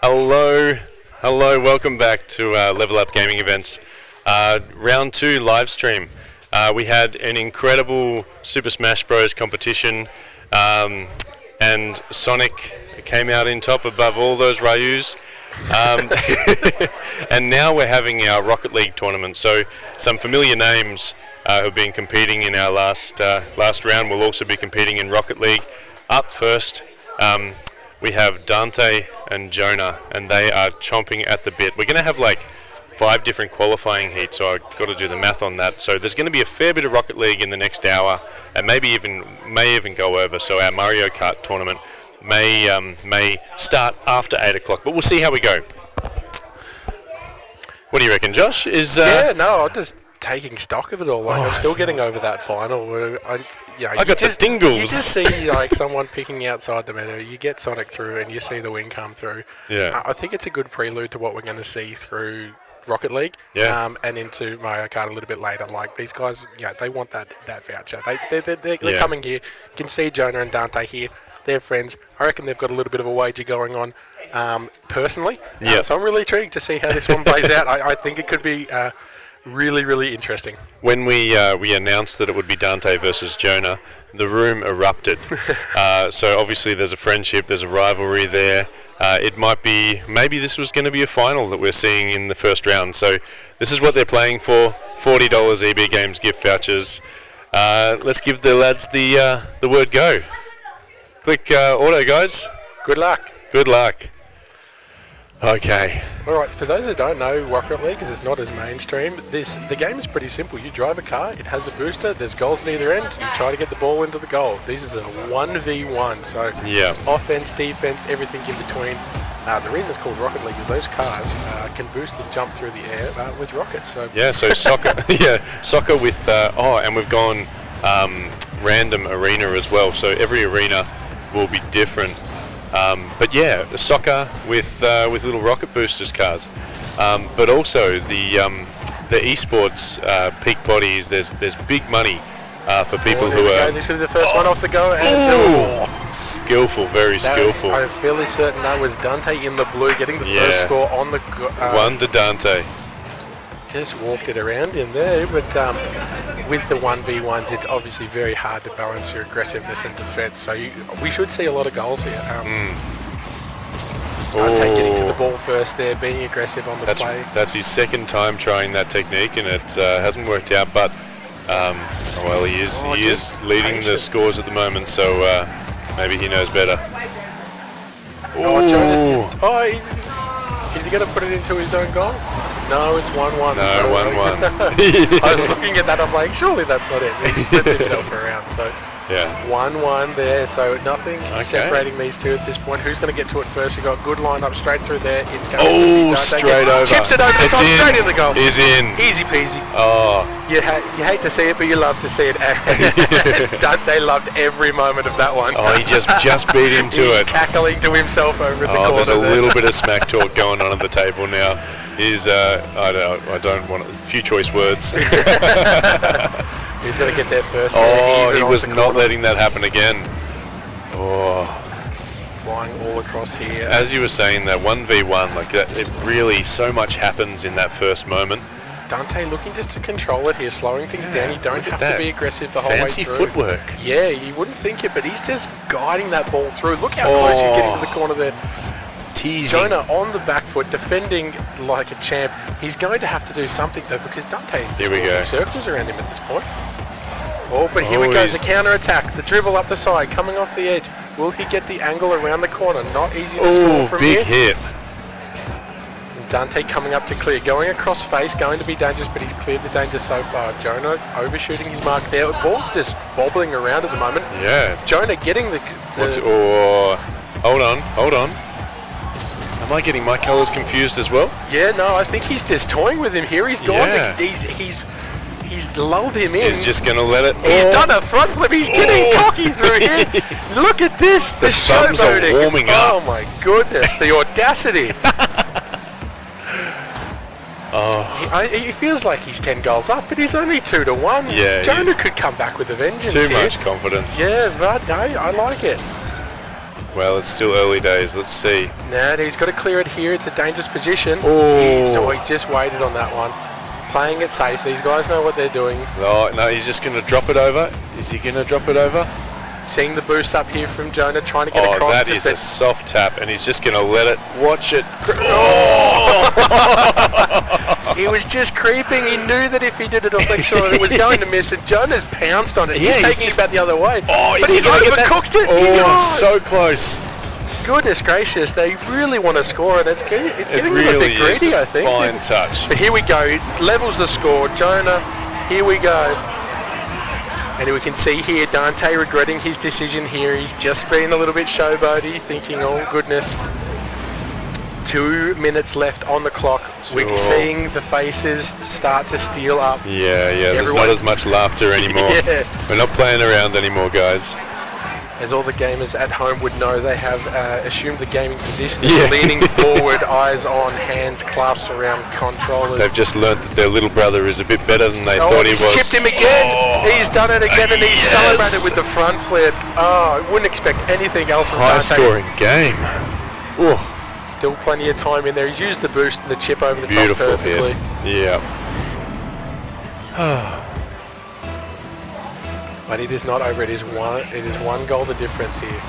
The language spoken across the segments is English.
Hello, welcome back to Level Up Gaming Events. Round 2 live stream. We had an incredible Super Smash Bros. Competition, and Sonic came out in top above all those Ryus. And now we're having our Rocket League tournament. So some familiar names who've been competing in our last round will also be competing in Rocket League. Up first, we have Dante and Jonah, and they are chomping at the bit. We're going to have like 5 different qualifying heats, so I've got to do the math on that. So there's going to be a fair bit of Rocket League in the next hour, and may even go over. So our Mario Kart tournament may start after 8 o'clock, but we'll see how we go. What do you reckon, Josh? I'm just taking stock of it all. I'm still getting over that final. I got the dingles. You just see like someone picking outside the meta. You get Sonic through, and you see the win come through. Yeah. I think it's a good prelude to what we're going to see through Rocket League. Yeah. And into Mario Kart a little bit later. Like these guys, they want that voucher. They're coming here. You can see Jonah and Dante here. They're friends. I reckon they've got a little bit of a wager going on. Personally. So I'm really intrigued to see how this one plays out. I think it could be really, really interesting. When we announced that it would be Dante versus Jonah, the room erupted. So obviously there's a friendship, there's a rivalry there. Maybe this was going to be a final that we're seeing in the first round. So this is what they're playing for, $40 EB Games gift vouchers. Let's give the lads the word go. Click auto, guys. Good luck. Good luck. Okay. Alright, for those who don't know Rocket League, because it's not as mainstream, the game is pretty simple. You drive a car, it has a booster, there's goals at either end, you try to get the ball into the goal. This is a 1v1, so offense, defense, everything in between. The reason it's called Rocket League is those cars can boost and jump through the air with rockets. So soccer. Soccer with and we've gone random arena as well. So every arena will be different. Soccer with little rocket boosters cars, but also the eSports peak bodies. There's big money for people who are. This is the first one off the go, and skillful, very skillful. I'm fairly certain that was Dante in the blue getting the first score on the. One to Dante. Just walked it around in there, but with the 1v1s, it's obviously very hard to balance your aggressiveness and defense. So we should see a lot of goals here. Dante getting to the ball first there, being aggressive on the play. That's his second time trying that technique, and it hasn't worked out. But he is leading the scores at the moment, so maybe he knows better. Jonah is he going to put it into his own goal? No, it's 1-1. No, 1-1. I was looking at that, I'm like, surely that's not it. He flipped himself around, so 1-1 there, so nothing separating these two at this point. Who's going to get to it first? You've got good line up straight through there. It's going to be Dante. Straight over. Chips it over the top, straight in the goal. Is in. Easy peasy. Oh. You hate to see it, but you love to see it. Dante loved every moment of that one. Oh, he just beat him to He's it. cackling to himself over in the corner. There's a little bit of smack talk going on at the table now. I don't want few choice words. He's going to get there first. He was not letting that happen again. Flying all across here. As you were saying, that 1v1, like that, it really so much happens in that first moment. Dante looking just to control it here, slowing things down. You don't have to be aggressive the whole way through. Fancy footwork. Yeah, you wouldn't think it, but he's just guiding that ball through. Look how close he's getting to the corner there. Teasing. Jonah on the back foot, defending like a champ. He's going to have to do something though, because Dante's walking circles around him at this point. But here we go, the counter-attack, the dribble up the side, coming off the edge. Will he get the angle around the corner? Not easy to score from here. Big hit. Dante coming up to clear, going across face, going to be dangerous, but he's cleared the danger so far. Jonah overshooting his mark there. Ball just bobbling around at the moment. Yeah. Jonah getting the hold on. Am I getting my colours confused as well? Yeah, no, I think he's just toying with him here. He's gone. He's lulled him in. He's just going to let it. He's done a front flip. He's getting cocky through here. Look at this. The thumbs are warming up. Oh my goodness, the audacity. He feels like he's 10 goals up, but he's only 2-1. Yeah, Jonah could come back with a vengeance. Too much confidence. Yeah, but no, I like it. Well, it's still early days. Let's see. Now he's got to clear it here. It's a dangerous position. Oh. He's just waited on that one. Playing it safe. These guys know what they're doing. Oh, no, he's just going to drop it over. Is he going to drop it over? Seeing the boost up here from Jonah, trying to get across. That is a soft tap, and he's just going to let it. Watch it. Oh! He was just creeping. He knew that if he did a deflection, it was going to miss. And Jonah's pounced on it. He's taking it back the other way. Oh, but he's overcooked it. Oh, so close. Goodness gracious, they really want to score, and it's getting a little bit greedy, I think. Fine touch. But here we go. It levels the score. Jonah, here we go. And we can see here Dante regretting his decision here. He's just been a little bit showboaty, thinking, oh goodness. 2 minutes left on the clock. Sure. We're seeing the faces start to steal up. Yeah, there's not as much laughter anymore. Yeah. We're not playing around anymore, guys. As all the gamers at home would know, they have assumed the gaming position, leaning forward, eyes on, hands clasped around controllers. They've just learnt that their little brother is a bit better than they thought he was. He's chipped him again. He's done it again, and he's celebrated with the front flip. Oh, I wouldn't expect anything else from Dante. High-scoring game. Ooh. Still plenty of time in there. He's used the boost and the chip over the top perfectly. Yeah. But it is not over. It is one goal the difference here.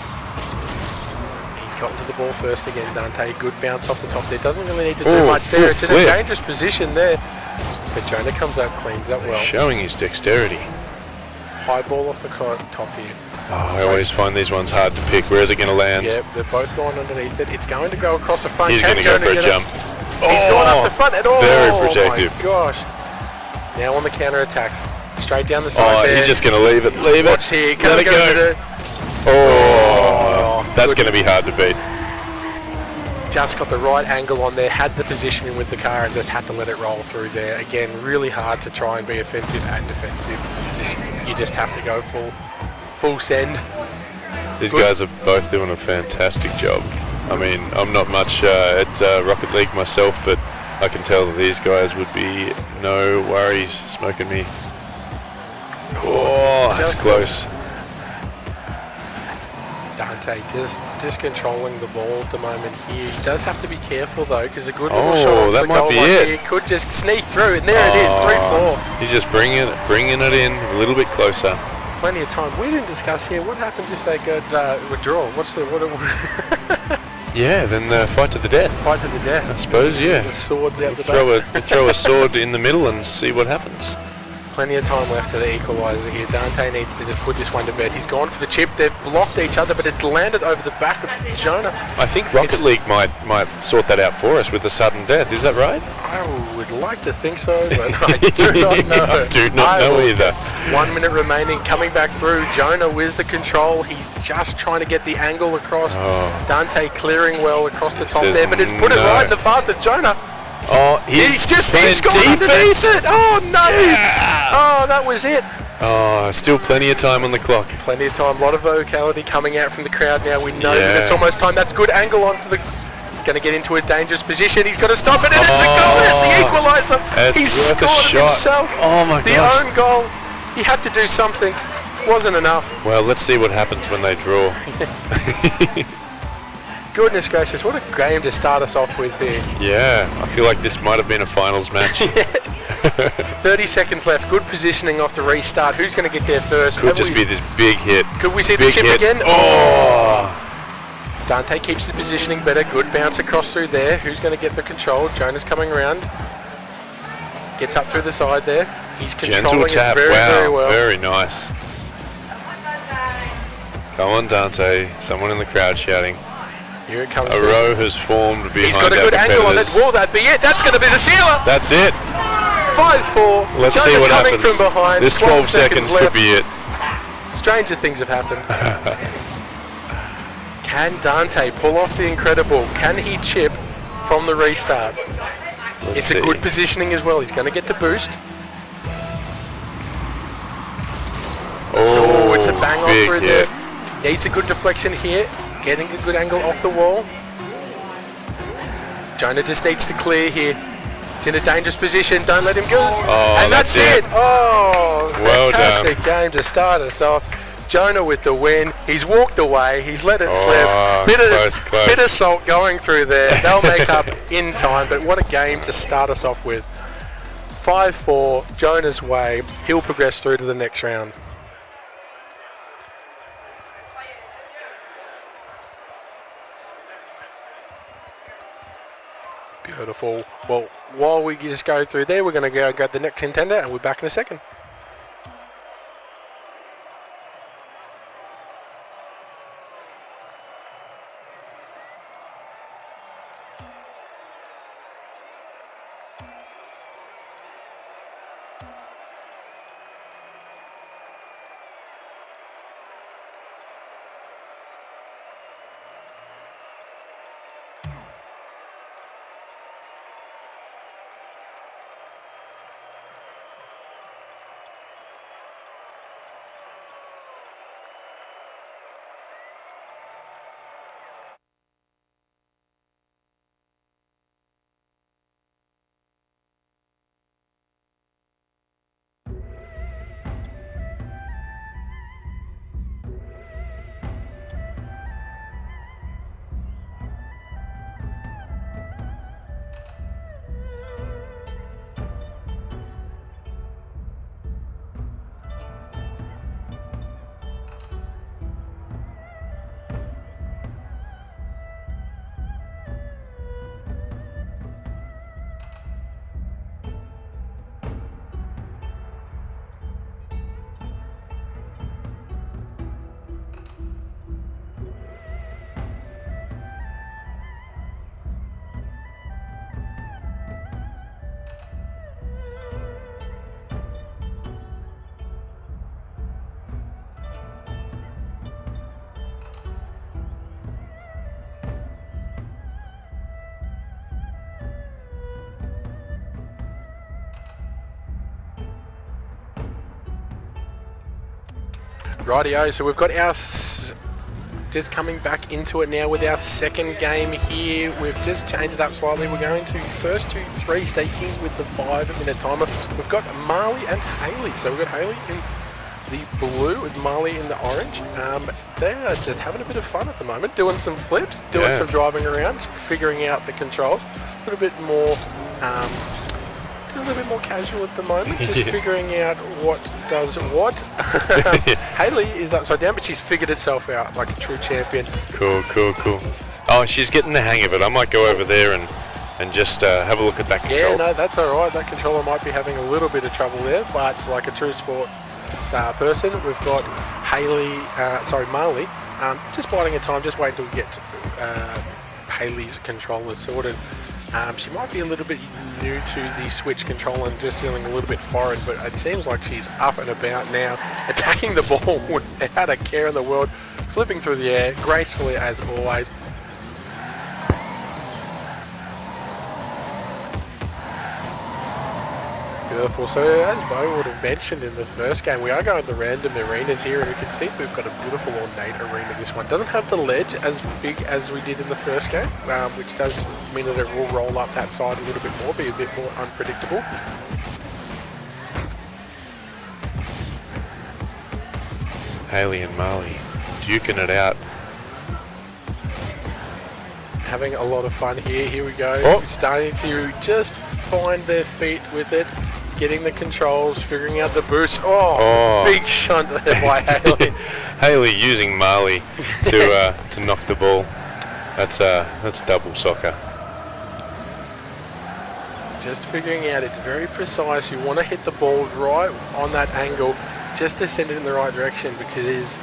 He's gotten to the ball first again, Dante. Good bounce off the top there. Doesn't really need to do much there. It's in a dangerous position there. But Jonah comes up, cleans that well. Showing his dexterity. High ball off the top here. Oh, I always find these ones hard to pick. Where is it going to land? Yeah, they're both going underneath it. It's going to go across the front. He's going to go for a jump. He's going up the front. Very protective. Oh my gosh. Now on the counter attack. Straight down the side there. He's just going to leave it. Watch here. Let it go. Oh, that's going to be hard to beat. Just got the right angle on there, had the positioning with the car, and just had to let it roll through there. Again, really hard to try and be offensive and defensive. You just have to go full send. These guys are both doing a fantastic job. I mean, I'm not much at Rocket League myself, but I can tell that these guys would be no worries smoking me. Oh, that's close. Dante just controlling the ball at the moment here. He does have to be careful though, because a good little shot off the goal line here could just sneak through, and there it is, 3-4. He's just bringing it in a little bit closer. Plenty of time. We didn't discuss here what happens if they go withdraw. Yeah, then fight to the death. Fight to the death. I suppose, yeah. The swords out the back. Throw a sword in the middle and see what happens. Plenty of time left to the equaliser here. Dante needs to just put this one to bed. He's gone for the chip. They've blocked each other, but it's landed over the back of Jonah. I think Rocket League might sort that out for us with the sudden death. Is that right? I would like to think so, but I do not know. I do not know either. 1 minute remaining. Coming back through. Jonah with the control. He's just trying to get the angle across. Dante clearing well across the top there, but it's put it right in the path of Jonah. Oh, he's gone underneath it. Oh, no. Yeah. Oh, that was it. Oh, still plenty of time on the clock. Plenty of time. A lot of vocality coming out from the crowd now. We know that it's almost time. That's good angle onto the... He's going to get into a dangerous position. He's got to stop it, and it's a goal. It's the equaliser. He scored it himself. Oh, my gosh. The own goal. He had to do something. Wasn't enough. Well, let's see what happens when they draw. Goodness gracious, what a game to start us off with here. Yeah, I feel like this might have been a finals match. 30 seconds left, good positioning off the restart. Who's going to get there first? Could just be this big hit. Could we see the chip again? Oh! Dante keeps his positioning better, good bounce across through there. Who's going to get the control? Jonah's coming around. Gets up through the side there. He's controlling it very, very well. Very nice. Come on, Dante. Someone in the crowd shouting. Here it comes. A row has formed behind. He's got a good angle on it. Will that be it? That's going to be the sealer. That's it. 5-4. Let's see what happens. From behind. This 12 seconds could be it. Stranger things have happened. Can Dante pull off the incredible? Can he chip from the restart? It's a good positioning as well. He's going to get the boost. Oh, it's a bang off through there. Needs a good deflection here. Getting a good angle off the wall. Jonah just needs to clear here. It's in a dangerous position. Don't let him go. Oh, and that's it. Oh, well fantastic game to start us off. Jonah with the win. He's walked away. He's let it slip. Bit of salt going through there. They'll make up in time, but what a game to start us off with. 5-4, Jonah's way. He'll progress through to the next round. Beautiful. Well, while we just go through there, we're going to go the next contender, and we're back in a second. Rightio, so we've got our, just coming back into it now with our second game here. We've just changed it up slightly. We're going to first 2-3 staking with the 5-minute timer. We've got Marley and Hayley. So we've got Hayley in the blue and Marley in the orange. They're just having a bit of fun at the moment, doing some flips, doing some driving around, figuring out the controls. A little bit more casual at the moment, just figuring out what does what. Hayley is upside down, but she's figured itself out like a true champion. Cool. Oh, she's getting the hang of it. I might go over there and just have a look at that control. Yeah, no, that's all right. That controller might be having a little bit of trouble there, but like a true sport person, we've got Marley, just biding her time, just waiting till we get Hayley's controller sorted. She might be a little bit new to the Switch controller and just feeling a little bit foreign, but it seems like she's up and about now, attacking the ball without a care in the world, flipping through the air gracefully as always. Beautiful. So as Bo would have mentioned in the first game, we are going to random arenas here, and we can see we've got a beautiful ornate arena. This one doesn't have the ledge as big as we did in the first game, which does mean that it will roll up that side a little bit more, be a bit more unpredictable. Hayley and Marley duking it out. Having a lot of fun here. Here we go. Starting to just find their feet with it, getting the controls, figuring out the boost. Big shunt there by Hayley. Hayley using Marley to knock the ball. That's double soccer. Just figuring out, it's very precise. You want to hit the ball right on that angle just to send it in the right direction, because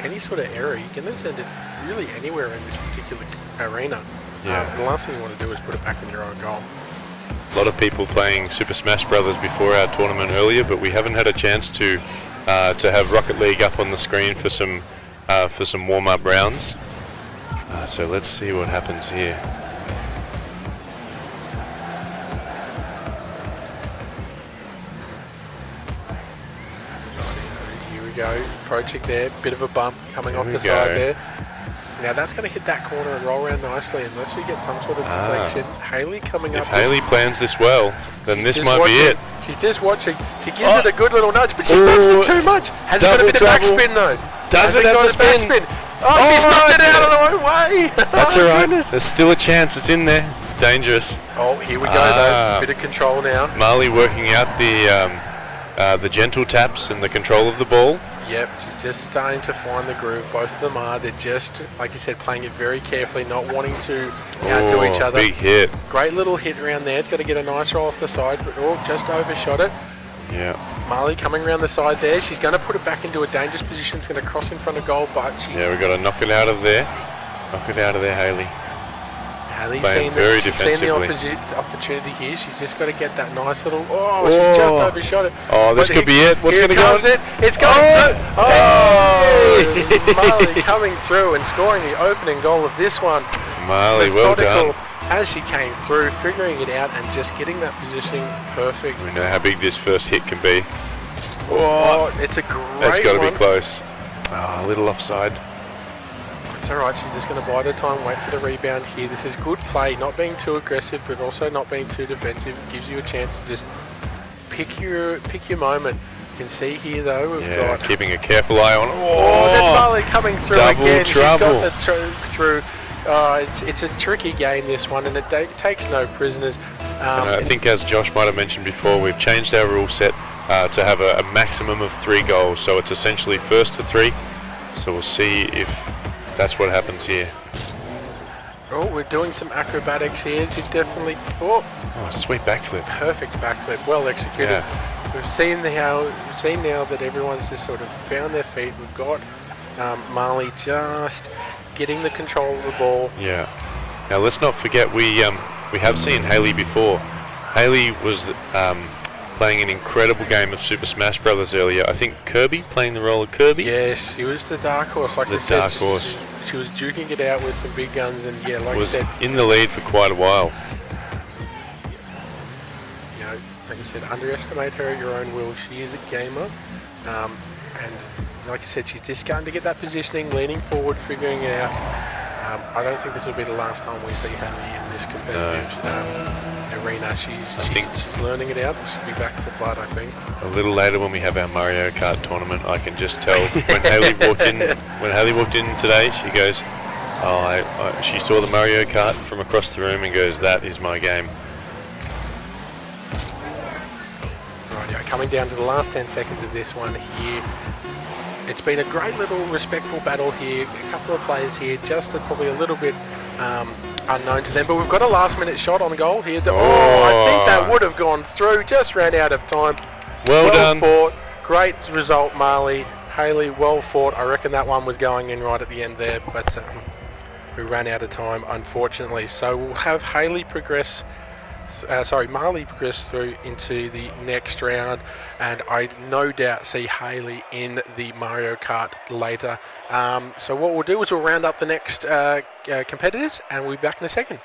any sort of error, you can then send it really anywhere in this particular arena. The last thing you want to do is put it back in your own goal. A lot of people playing Super Smash Brothers before our tournament earlier, but we haven't had a chance to have Rocket League up on the screen for some warm-up rounds. So let's see what happens here. Here we go, approaching there, bit of a bump coming off the side there. Now that's going to hit that corner and roll around nicely unless we get some sort of deflection. Haley coming up. If Haley plans this well, then this might be it. She's just watching. She gives it a good little nudge, but she's nudged it too much. Has it got a bit of backspin though? Does it have the spin? Oh, she's knocked it out of the own way. That's all right. There's still a chance. It's in there. It's dangerous. Oh, here we go though. Bit of control now. Marley working out the gentle taps and the control of the ball. Yep, she's just starting to find the groove. Both of them are. They're just, like you said, playing it very carefully, not wanting to outdo each other. Big hit. Great little hit around there. It's got to get a nice roll off the side, but just overshot it. Yeah. Marley coming around the side there. She's going to put it back into a dangerous position. It's going to cross in front of goal, but she's... Yeah, we've got to knock it out of there. Knock it out of there, Haley. Haley's seen the opportunity here. She's just got to get that nice little... she's just overshot it. Oh, this could be it. What's going to go? It's going through. Oh! Marley coming through and scoring the opening goal of this one. Marley, well done. As she came through, figuring it out and just getting that positioning perfect. We know how big this first hit can be. It's a great one. That's got to be close. A little offside. It's all right. She's just going to bide her time, wait for the rebound here. This is good play, not being too aggressive, but also not being too defensive. It gives you a chance to just pick your moment. You can see here though, we've got keeping a careful eye on. Then Marley coming through double again. Trouble. She's got the through. It's a tricky game, this one, and it takes no prisoners. I think, as Josh might have mentioned before, we've changed our rule set to have a maximum of 3 goals. So it's essentially first to 3. So we'll see if that's what happens here. We're doing some acrobatics here. She's definitely... sweet backflip. Perfect backflip, well executed. Yeah. We've seen now that everyone's just sort of found their feet. We've got Marley just getting the control of the ball. Yeah. Now let's not forget we have seen Haley before. Haley was playing an incredible game of Super Smash Brothers earlier. I think Kirby, playing the role of Kirby. Yes, she was the dark horse. Like the dark horse. She was duking it out with some big guns, and like was I said, in the lead for quite a while. You know, like I said, underestimate her at your own will. She is a gamer, and like I said, she's just starting to get that positioning, leaning forward, figuring it out. I don't think this will be the last time we see Haley in this competitive arena. She's learning it out. She'll be back for blood, I think. A little later, when we have our Mario Kart tournament, I can just tell when Haley walked in today, she goes, she saw the Mario Kart from across the room and goes, "That is my game." Rightio, coming down to the last 10 seconds of this one here. It's been a great little respectful battle here. A couple of players here, just probably a little bit unknown to them. But we've got a last-minute shot on goal here. I think that would have gone through. Just ran out of time. Well done. Fought. Great result, Marley. Haley, well fought. I reckon that one was going in right at the end there, but we ran out of time, unfortunately. So we'll have Haley progress. Marley progressed through into the next round, and I no doubt see Haley in the Mario Kart later. So what we'll do is we'll round up the next competitors, and we'll be back in a second.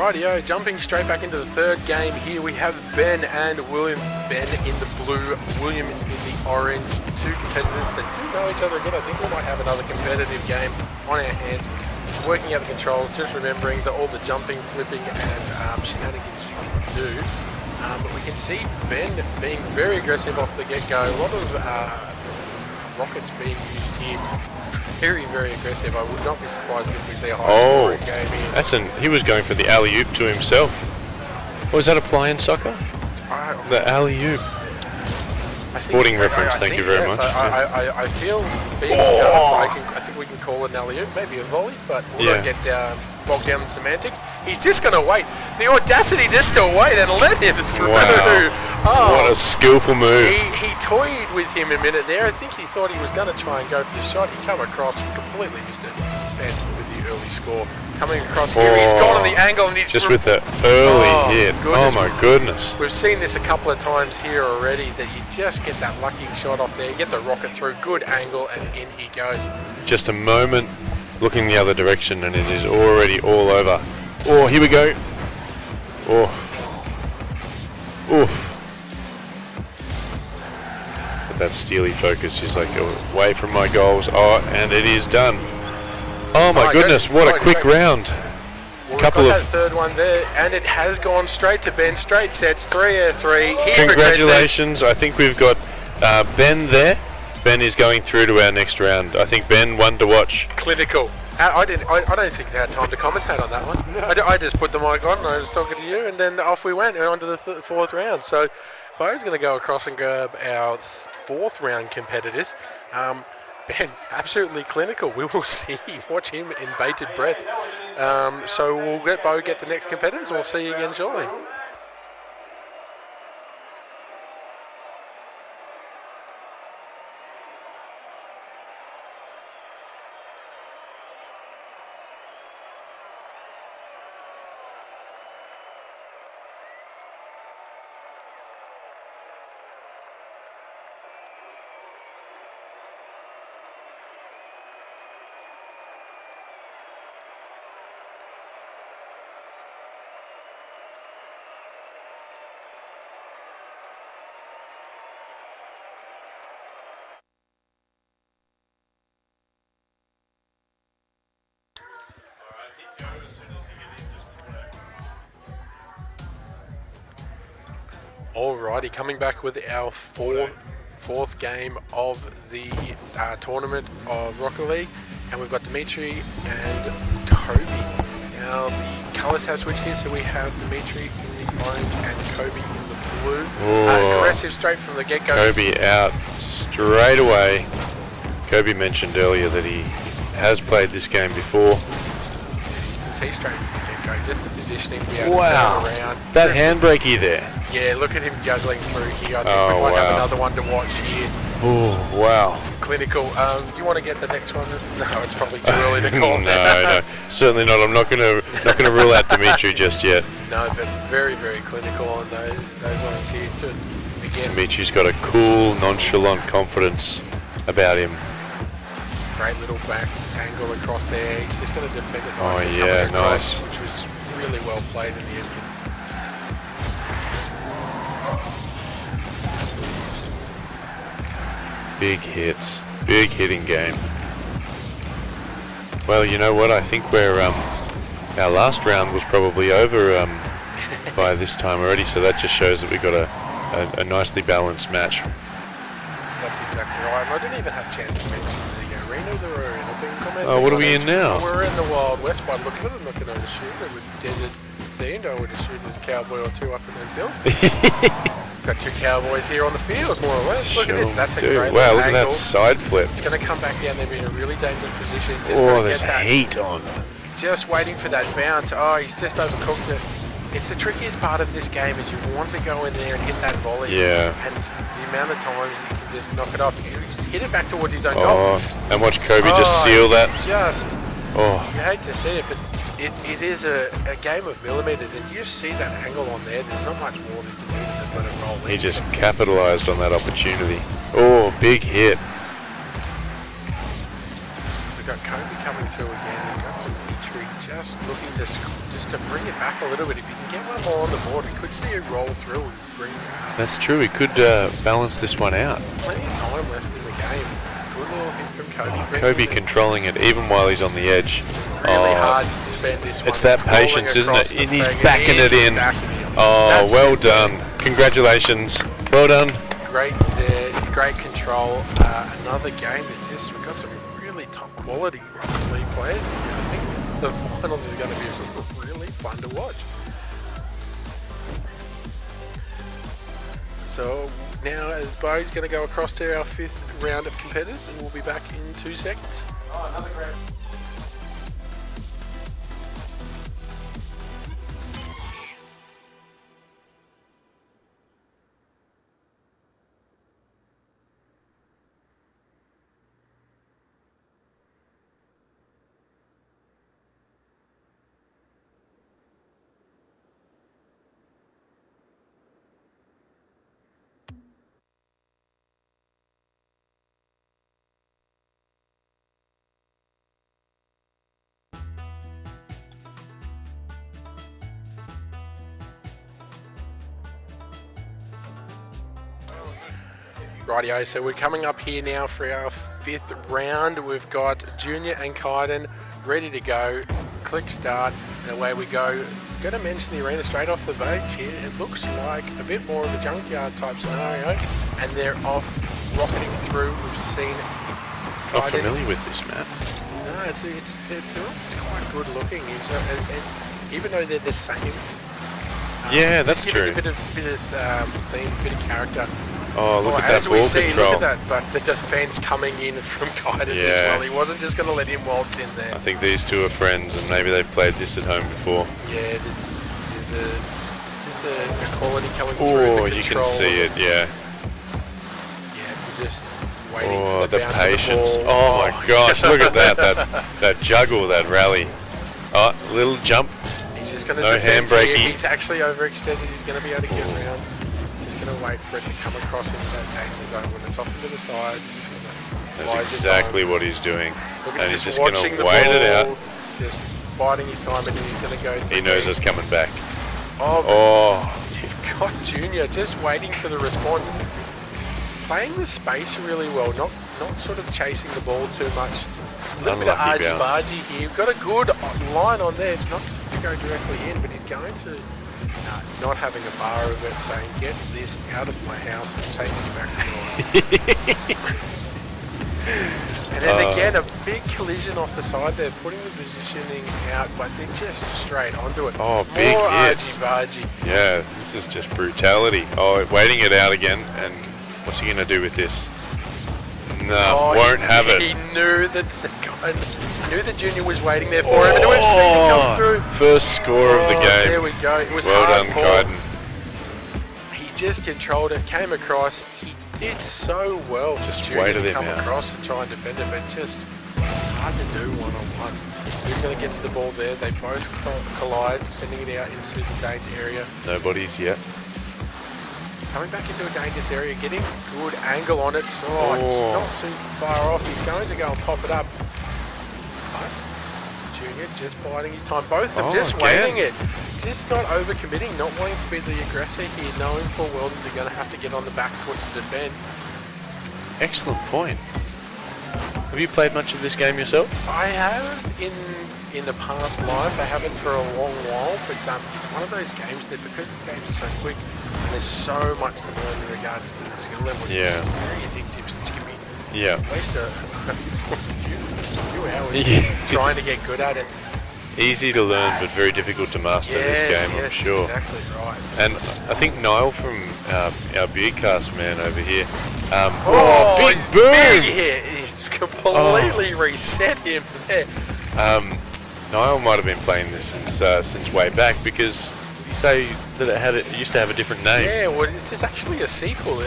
Rightio, jumping straight back into the third game here, we have Ben and William. Ben in the blue, William in the orange. Two competitors that do know each other again. I think we might have another competitive game on our hands. Working out the controls, just remembering all the jumping, flipping, and shenanigans you can do. But we can see Ben being very aggressive off the get-go. A lot of rockets being used here. Very, very aggressive. I would not be surprised if we see a high-scoring game here. He was going for the alley-oop to himself. Was that a play in soccer? The alley-oop. Sporting reference, thank you very much. I feel being cards, I think we can call it an alley-oop, maybe a volley, but we'll not get bogged down in semantics. He's just going to wait. The audacity just to wait and let him through. Wow. Oh, what a skillful move. He toyed with him a minute there. I think he thought he was going to try and go for the shot. He come across, completely missed it. And with the early score. Coming across here, he's gone on the angle and he's... Just with the early hit. Goodness. Oh my goodness. We've seen this a couple of times here already, that you just get that lucky shot off there, get the rocket through, good angle, and in he goes. Just a moment looking the other direction and it is already all over. Oh, here we go. Oh. Oof. But that steely focus, he's like, away from my goals. Oh, and it is done. Oh my goodness, what a quick round. Well, we've got that third one there, and it has gone straight to Ben. Straight sets, 3 out of 3. Congratulations, I think we've got Ben there. Ben is going through to our next round. I think Ben, one to watch. Clinical. I don't think they had time to commentate on that one. No. I just put the mic on and I was talking to you, and then off we went on to the fourth round. So Bo's going to go across and grab our fourth round competitors. Ben, absolutely clinical. We will see. Watch him in bated breath. So we'll get Bo get the next competitors, and we'll see you again shortly. Alrighty, coming back with our fourth game of the tournament of Rocket League, and we've got Dimitri and Kobe. Now the colours have switched here, so we have Dimitri in the orange and Kobe in the blue. Aggressive straight from the get-go. Kobe out straight away. Kobe mentioned earlier that he has played this game before. You can see straight from the get-go, just the positioning to be able to turn around. That handbrakey there. Yeah, look at him juggling through here. I think we might have another one to watch here. Oh, wow. Clinical. You want to get the next one? No, it's probably too early to call. No, certainly not. I'm not going to rule out Dimitri just yet. No, but very, very clinical on those ones here too. Again, Dimitri's got a cool, nonchalant confidence about him. Great little back angle across there. He's just going to defend it nicely. Oh yeah, nice. Which was really well played in the end. Big hits, big hitting game. Well, you know what? I think we're our last round was probably over by this time already, so that just shows that we got a nicely balanced match. That's exactly right. And I didn't even have a chance to mention the arena that we're in. I've been commenting. Oh, what are we in now? We're in the Wild West. By looking at it, I'm not going to assume it was desert themed. I would assume there's a cowboy or two up in those hills. Got two cowboys here on the field, more or less. Look at this. That's a great wow, look angle. at that side flip. It's going to come back down there in a really dangerous position. Just there's heat on. Just waiting for that bounce. Oh, he's just overcooked it. It's the trickiest part of this game is you want to go in there and hit that volley. Yeah. And the amount of times you can just knock it off. He's hit it back towards his own goal. And watch Kobe just seal that. You hate to see it, but it is a game of millimeters, and you see that angle on there. There's not much more that you can do than just let it roll in. He just capitalized on that opportunity. Oh, big hit. So we've got Kobe coming through again. We've got Dimitri Kobe just looking to just to bring it back a little bit. If he can get one more on the board, we could see a roll through and bring. That's true. He could balance this one out. Plenty of time left in the game. Good little hit from Kobe. Kobe controlling it even while he's on the edge. Really hard to defend this one. It's that patience, isn't it? And he's backing it in. Oh, well done. Congratulations. Well done. Great there. Great control. Another game that just, we've got some really top quality Rocket League players. I think the finals is going to be really fun to watch. So now Bo's going to go across to our 5th round of competitors, and we'll be back in 2 seconds. Oh, another great. Rightio, so we're coming up here now for our 5th round. We've got Junior and Kaiden ready to go. Click start, and away we go. Going to mention the arena straight off the page here. It looks like a bit more of a junkyard type scenario, and they're off rocketing through. We've seen. Not familiar with this map. No, it's quite good looking. Even though they're the same. Yeah, that's true. A bit of theme, a bit of character. Oh, look at that ball control. Look at that, but the defence coming in from Kaiden as well. He wasn't just going to let him waltz in there. I think these two are friends, and maybe they've played this at home before. Yeah, there's just a quality coming through. Oh, you can see it, yeah. Yeah, we're just waiting for the bounce patience. of the ball. Oh my gosh, look at that juggle, that rally. Oh, little jump. He's just going to handbrake. He's actually overextended. He's going to be able to get around. Going to wait for it to come across into that danger zone. When it's off into the side, that's exactly what he's doing. And he's just going to wait it out. Just biding his time, and he's going to go through. He knows it's coming back. Oh, you've got Junior just waiting for the response. Playing the space really well, not sort of chasing the ball too much. A little bit of argy-bargy here. We've got a good line on there. It's not going to go directly in, but he's going to... not having a bar of it, saying, get this out of my house and take me back to yours. And then again, a big collision off the side there, putting the positioning out, but they're just straight onto it. Oh, big hits. Argy-bargy. Yeah, this is just brutality. Oh, waiting it out again, and what's he going to do with this? No, won't have it. He knew that the Junior was waiting there for him, and we've seen it come through. First score of the game. There we go. It was well hard done, Kaiden. He just controlled it, came across. He did so well. Just waited him come out. across and try and defend it, but just hard to do one-on-one. Who's going to get to the ball there? They both collide, sending it out into the danger area. Nobody's yet. Coming back into a dangerous area, getting good angle on it. Oh, it's not too far off. He's going to go and pop it up. But Junior just biding his time. Both of them just waiting it. Just not overcommitting, not wanting to be the aggressor here, knowing full well that they're going to have to get on the back foot to defend. Excellent point. Have you played much of this game yourself? I have in the past life. I haven't for a long while, but it's one of those games that, because the games are so quick, and there's so much to learn in regards to the skill level. Yeah. It's very addictive. So it can be waste a few hours trying to get good at it. Easy to learn, but very difficult to master this game, I'm sure. Exactly right. And I think Niall from our Beardcast man over here. Big boom! Big hit. He's completely reset him there. Niall might have been playing this since way back, because you say that it used to have a different name. Yeah, well, this is actually a sequel.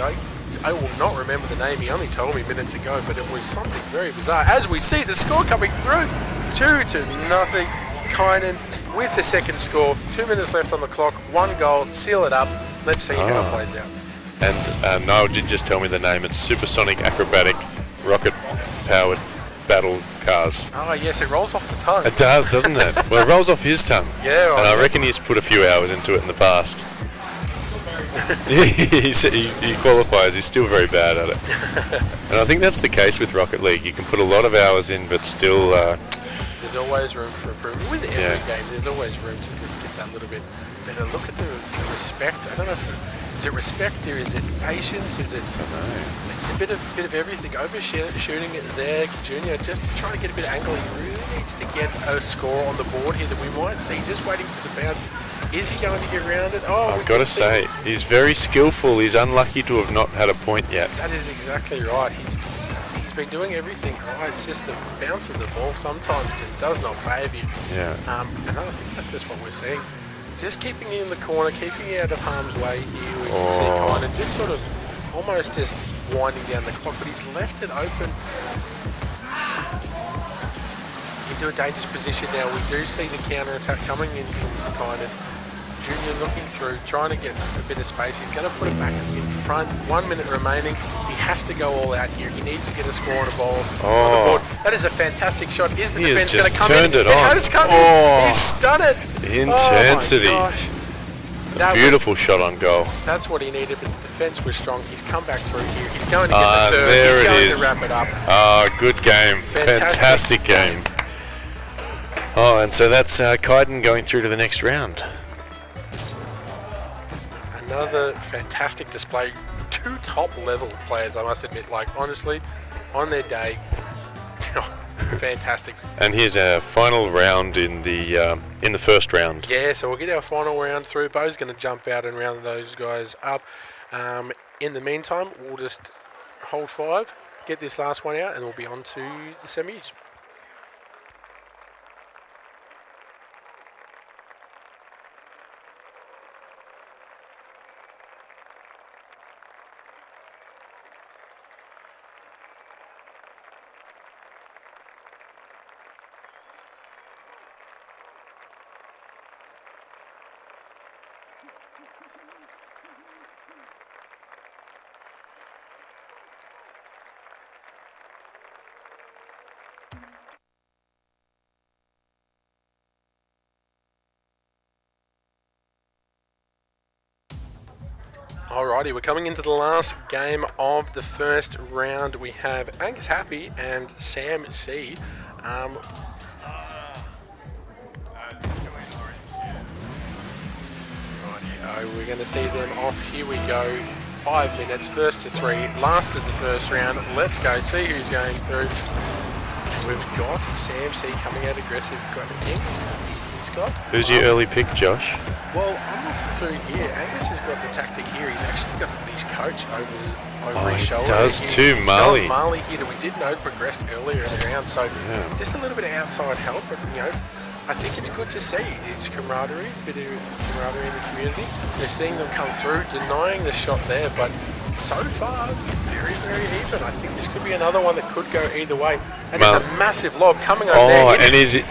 I will not remember the name. He only told me minutes ago, but it was something very bizarre. As we see the score coming through, 2-0. Kaiden with the second score. 2 minutes left on the clock. 1 goal. Seal it up. Let's see how it plays out. And Niall did just tell me the name. It's Supersonic Acrobatic Rocket Powered Battle cars. Oh, yes, it rolls off the tongue. It does, doesn't it? Well, it rolls off his tongue. Yeah, and I reckon he's put a few hours into it in the past. he qualifies. He's still very bad at it. And I think that's the case with Rocket League. You can put a lot of hours in, but still... there's always room for improvement. With every game, there's always room to just get that little bit better. Look at the respect. I don't know if is it respect or is it patience? Is it? I don't know. It's a bit of everything. Overshooting it there, Junior, just to try to get a bit of angle. He really needs to get a score on the board here that we might see. Just waiting for the bounce. Is he going to get around it? Oh, I've got to say, he's very skillful. He's unlucky to have not had a point yet. That is exactly right. He's been doing everything right. It's just the bounce of the ball sometimes just does not favour you. Yeah. And I think that's just what we're seeing. Just keeping it in the corner, keeping it out of harm's way here. We can see kind of just sort of almost just winding down the clock, but he's left it open into a dangerous position now. We do see the counter-attack coming in from kind of Junior looking through, trying to get a bit of space. He's going to put it back in front. 1 minute remaining. He has to go all out here. He needs to get a score on the ball. On the board. That is a fantastic shot. Is the defense going to come in? It has come in. He's done it. Intensity. Oh my gosh. Beautiful shot on goal. That's what he needed, but the defense was strong. He's come back through here. He's going to get the third. There He's going is. to wrap it up. Good game. Fantastic game. Oh, and so that's Kaiden going through to the next round. Another fantastic display. Two top-level players, I must admit. Like, honestly, on their day, fantastic. And here's our final round in the first round. Yeah, so we'll get our final round through. Bo's going to jump out and round those guys up. In the meantime, we'll just hold 5, get this last one out, and we'll be on to the semis. Alrighty, we're coming into the last game of the first round. We have Angus Happy and Sam C. We're going to see them off. Here we go. 5 minutes, first to 3, last of the first round. Let's go, see who's going through. We've got Sam C coming out aggressive. We've got Angus Happy. Who's your early pick, Josh? Well, I'm looking through here. Angus has got the tactic here. He's actually got his coach over his shoulder. He does too, Marley. Marley here that we did know progressed earlier in the round, so just a little bit of outside help. But, I think it's good to see. It's camaraderie, a bit of camaraderie in the community. We're seeing them come through, denying the shot there, but so far, very, very even. I think this could be another one that could go either way. And it's a massive lob coming over there.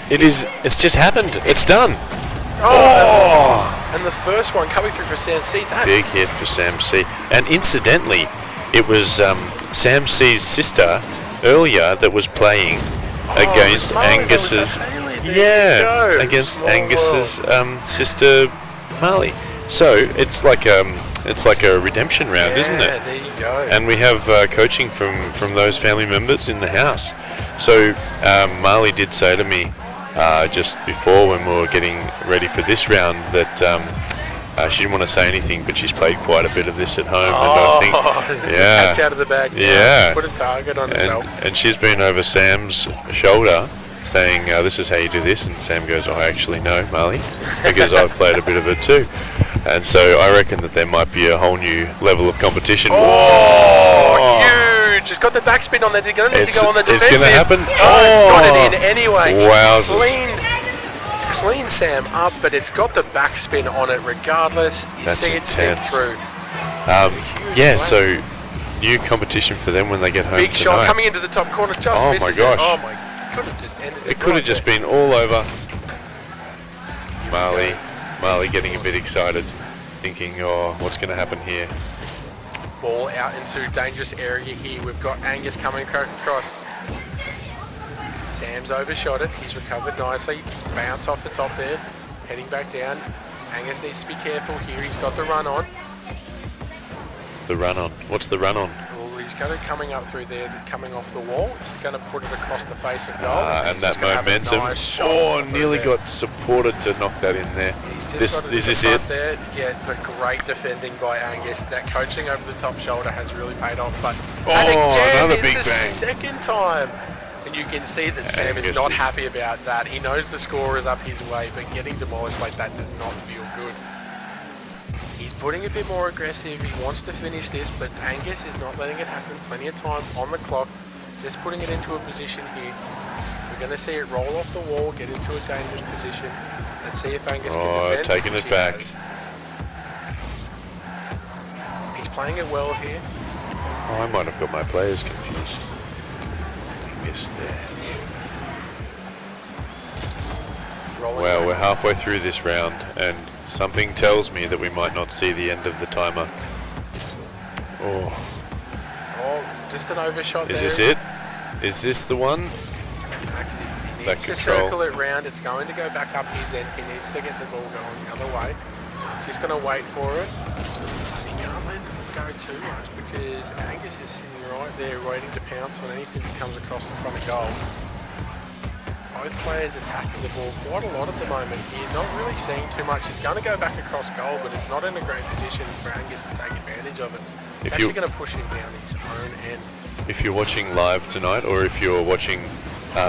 It's just happened. It's done. And the first one coming through for Sam C. Big hit for Sam C. And incidentally, it was Sam C's sister earlier that was playing against Angus's. Angus's sister Marley. So it's like a redemption round, isn't it? Yeah, there you go. And we have coaching from those family members in the house. So Marley did say to me just before when we were getting ready for this round that she didn't want to say anything, but she's played quite a bit of this at home. And I think, cat's out of the bag. Yeah. Put a target on herself. And she's been over Sam's shoulder saying, this is how you do this. And Sam goes, I actually know, Marley, because I've played a bit of it too. And so I reckon that there might be a whole new level of competition. Huge! It's got the backspin on there. They're going to need to go on the defensive. It's going to happen. It's got it in anyway. Wowzers. It's clean Sam up, but it's got the backspin on it regardless. You see it step through. So new competition for them when they get home Big shot coming into the top corner. Just misses my gosh. Oh my! Could have just ended it. It could have just been all over. Marley getting a bit excited, thinking, what's going to happen here? Ball out into dangerous area here. We've got Angus coming across. Sam's overshot it. He's recovered nicely. Bounce off the top there. Heading back down. Angus needs to be careful here. He's got the run on. The run on. What's the run on? Well, he's got it coming up through there, coming off the wall. He's going to put it across the face of goal. And that momentum. Nearly got supported to knock that in there. He's just Is this it? There. Yeah, but great defending by Angus. That coaching over the top shoulder has really paid off. But and again, another big it's the bang. second time. And you can see that Sam is not happy about that. He knows the score is up his way, but getting demolished like that does not feel good. He's putting a bit more aggressive. He wants to finish this, but Angus is not letting it happen. Plenty of time on the clock. Just putting it into a position here. We're going to see it roll off the wall, get into a dangerous position. Let's see if Angus can defend. Taking it back. He's playing it well here. I might have got my players confused. Angus there. Well, we're halfway through this round, and something tells me that we might not see the end of the timer. Just an overshot there. Is this it? Is this the one? He needs to circle it round. It's going to go back up his end. He needs to get the ball going the other way. He's just going to wait for it. He can't let it go too much because Angus is sitting right there waiting to pounce on anything that comes across the front of goal. Both players attacking the ball quite a lot at the moment here. Not really seeing too much. It's going to go back across goal, but it's not in a great position for Angus to take advantage of it. It's actually going to push him down his own end. If you're watching live tonight, or if you're watching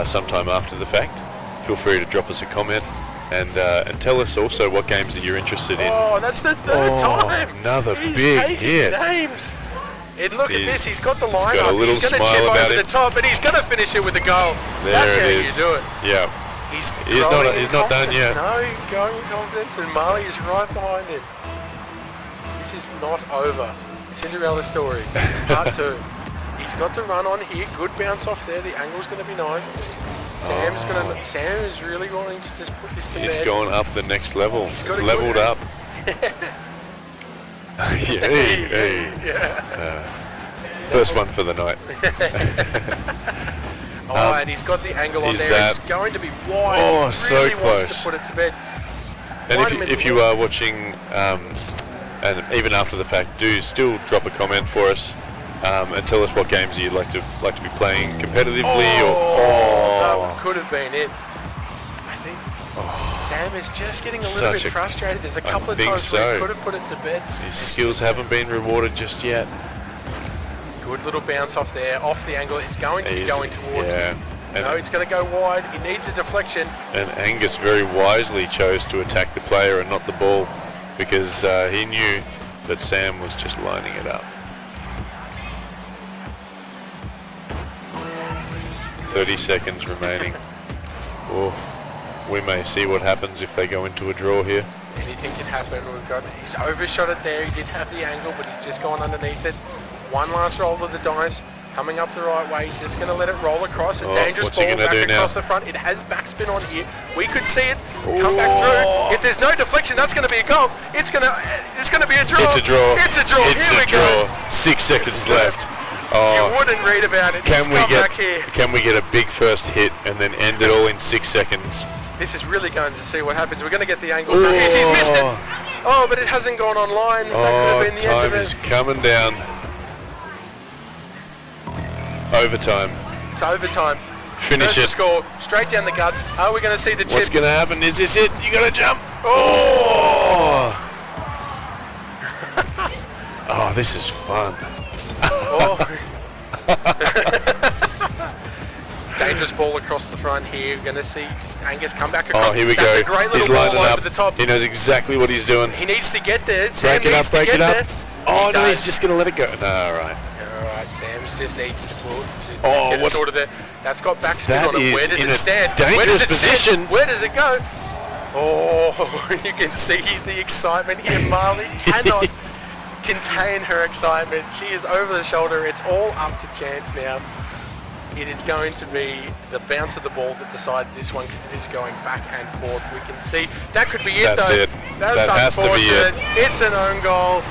sometime after the fact, feel free to drop us a comment and tell us also what games that you're interested in. Oh, that's the third time. Another He's big hit. Names. And look at this, he's got the line up. He's going to chip over the top, and he's going to finish it with a goal. That's how you do it. Yeah. He's not done yet. No, he's going with confidence, and Marley is right behind him. This is not over. Cinderella story, part 2. He's got the run on here. Good bounce off there. The angle's going to be nice. Sam is really wanting to just put this to bed. It's gone up the next level. It's leveled up. First one for the night. And he's got the angle on there. It's going to be wide. Oh, he so really close. Wants to put it to bed. And if you are watching, and even after the fact, do still drop a comment for us and tell us what games you'd like to be playing competitively. That could have been it. I think Sam is just getting a little bit frustrated. There's a couple of times where he could have put it to bed. His skills haven't been rewarded just yet. Good little bounce off there, off the angle. It's going to be going towards him. No, it's going to go wide. He needs a deflection. And Angus very wisely chose to attack the player and not the ball because he knew that Sam was just lining it up. 30 seconds remaining. We may see what happens if they go into a draw here. Anything can happen. He's overshot it there. He did have the angle, but he's just gone underneath it. One last roll of the dice, coming up the right way. He's just going to let it roll across. A dangerous ball back across the front. It has backspin on here. We could see it come back through. If there's no deflection, that's going to be a goal. It's going to be a draw. It's a draw. It's a draw. Here we go. 6 seconds left. You wouldn't read about it. Can we get a big first hit and then end it all in 6 seconds? This is really going to see what happens. We're going to get the angle. He's missed it. Oh, but it hasn't gone online. That could have been the end of it. Time is coming down. Overtime. It's overtime. Finish it. Score straight down the guts. Are we going to see the chip? What's going to happen? Is this it? You got to jump. Oh, this is fun. Dangerous ball across the front here. We're going to see Angus come back across. Here we go. That's a great little ball over the top. He knows exactly what he's doing. He needs to get there. Break it up. Oh, no, he's just going to let it go. No, all right. Sam just needs to get it sorted there. That's got backspin on it. Where does it stand? Dangerous position. Where does it go? Oh, you can see the excitement here. Marley cannot contain her excitement. She is over the shoulder. It's all up to chance now. It is going to be the bounce of the ball that decides this one because it is going back and forth. We can see that could be it. That's it. That's that has to be it. It's an own goal.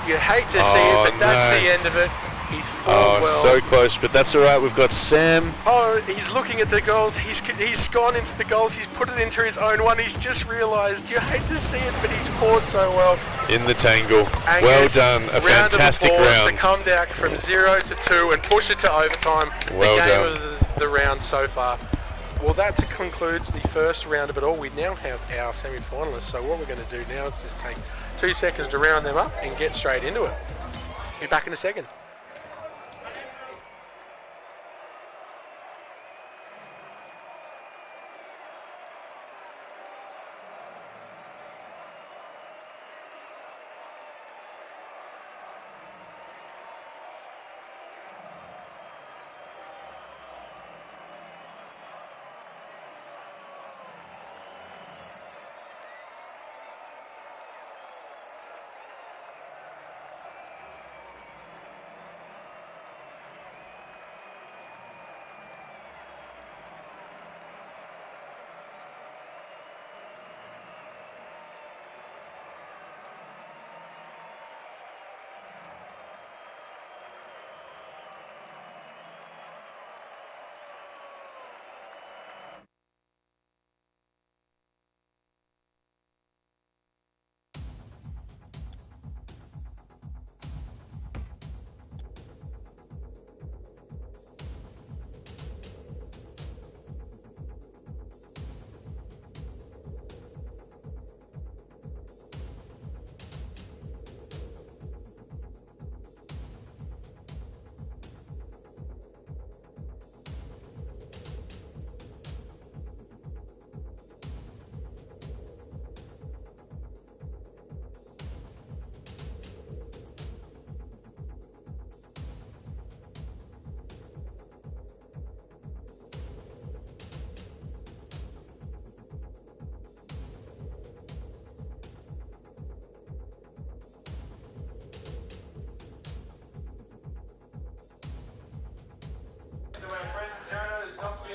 You hate to see it, but that's the end of it. He's well. So close, but that's all right. We've got Sam. Oh, he's looking at the goals. He's gone into the goals. He's put it into his own one. He's just realised. You hate to see it, but he's fought so well. In the tangle. Angus, well done. A fantastic round. To come back from 0 to 2 and push it to overtime. Well the game done. of the round so far. Well, that concludes the first round of it all. We now have our semi-finalists. So what we're going to do now is just take 2 seconds to round them up and get straight into it. Be back in a second.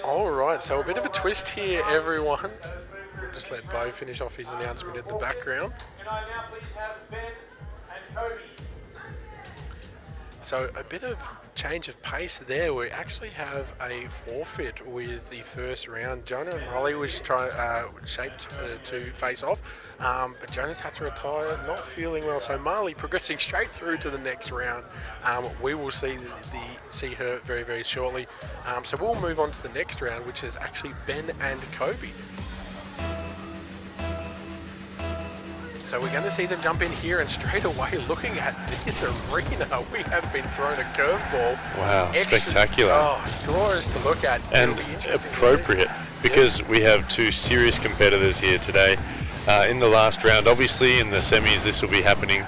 Alright, so a bit of a twist here, everyone. We'll just let Bo finish off his announcement in the background. Can I now please have Ben and Kobe? So a bit of change of pace there. We actually have a forfeit with the first round. Jonah and Molly was shaped to face off, but Jonah's had to retire, not feeling well. So Marley progressing straight through to the next round. We will see her very, very shortly. So we'll move on to the next round, which is actually Ben and Kobe. So we're going to see them jump in here, and straight away, looking at this arena, we have been thrown a curveball. Wow, spectacular. Oh, glorious to look at. And appropriate, because we have two serious competitors here today. In the last round, obviously, in the semis, this will be happening,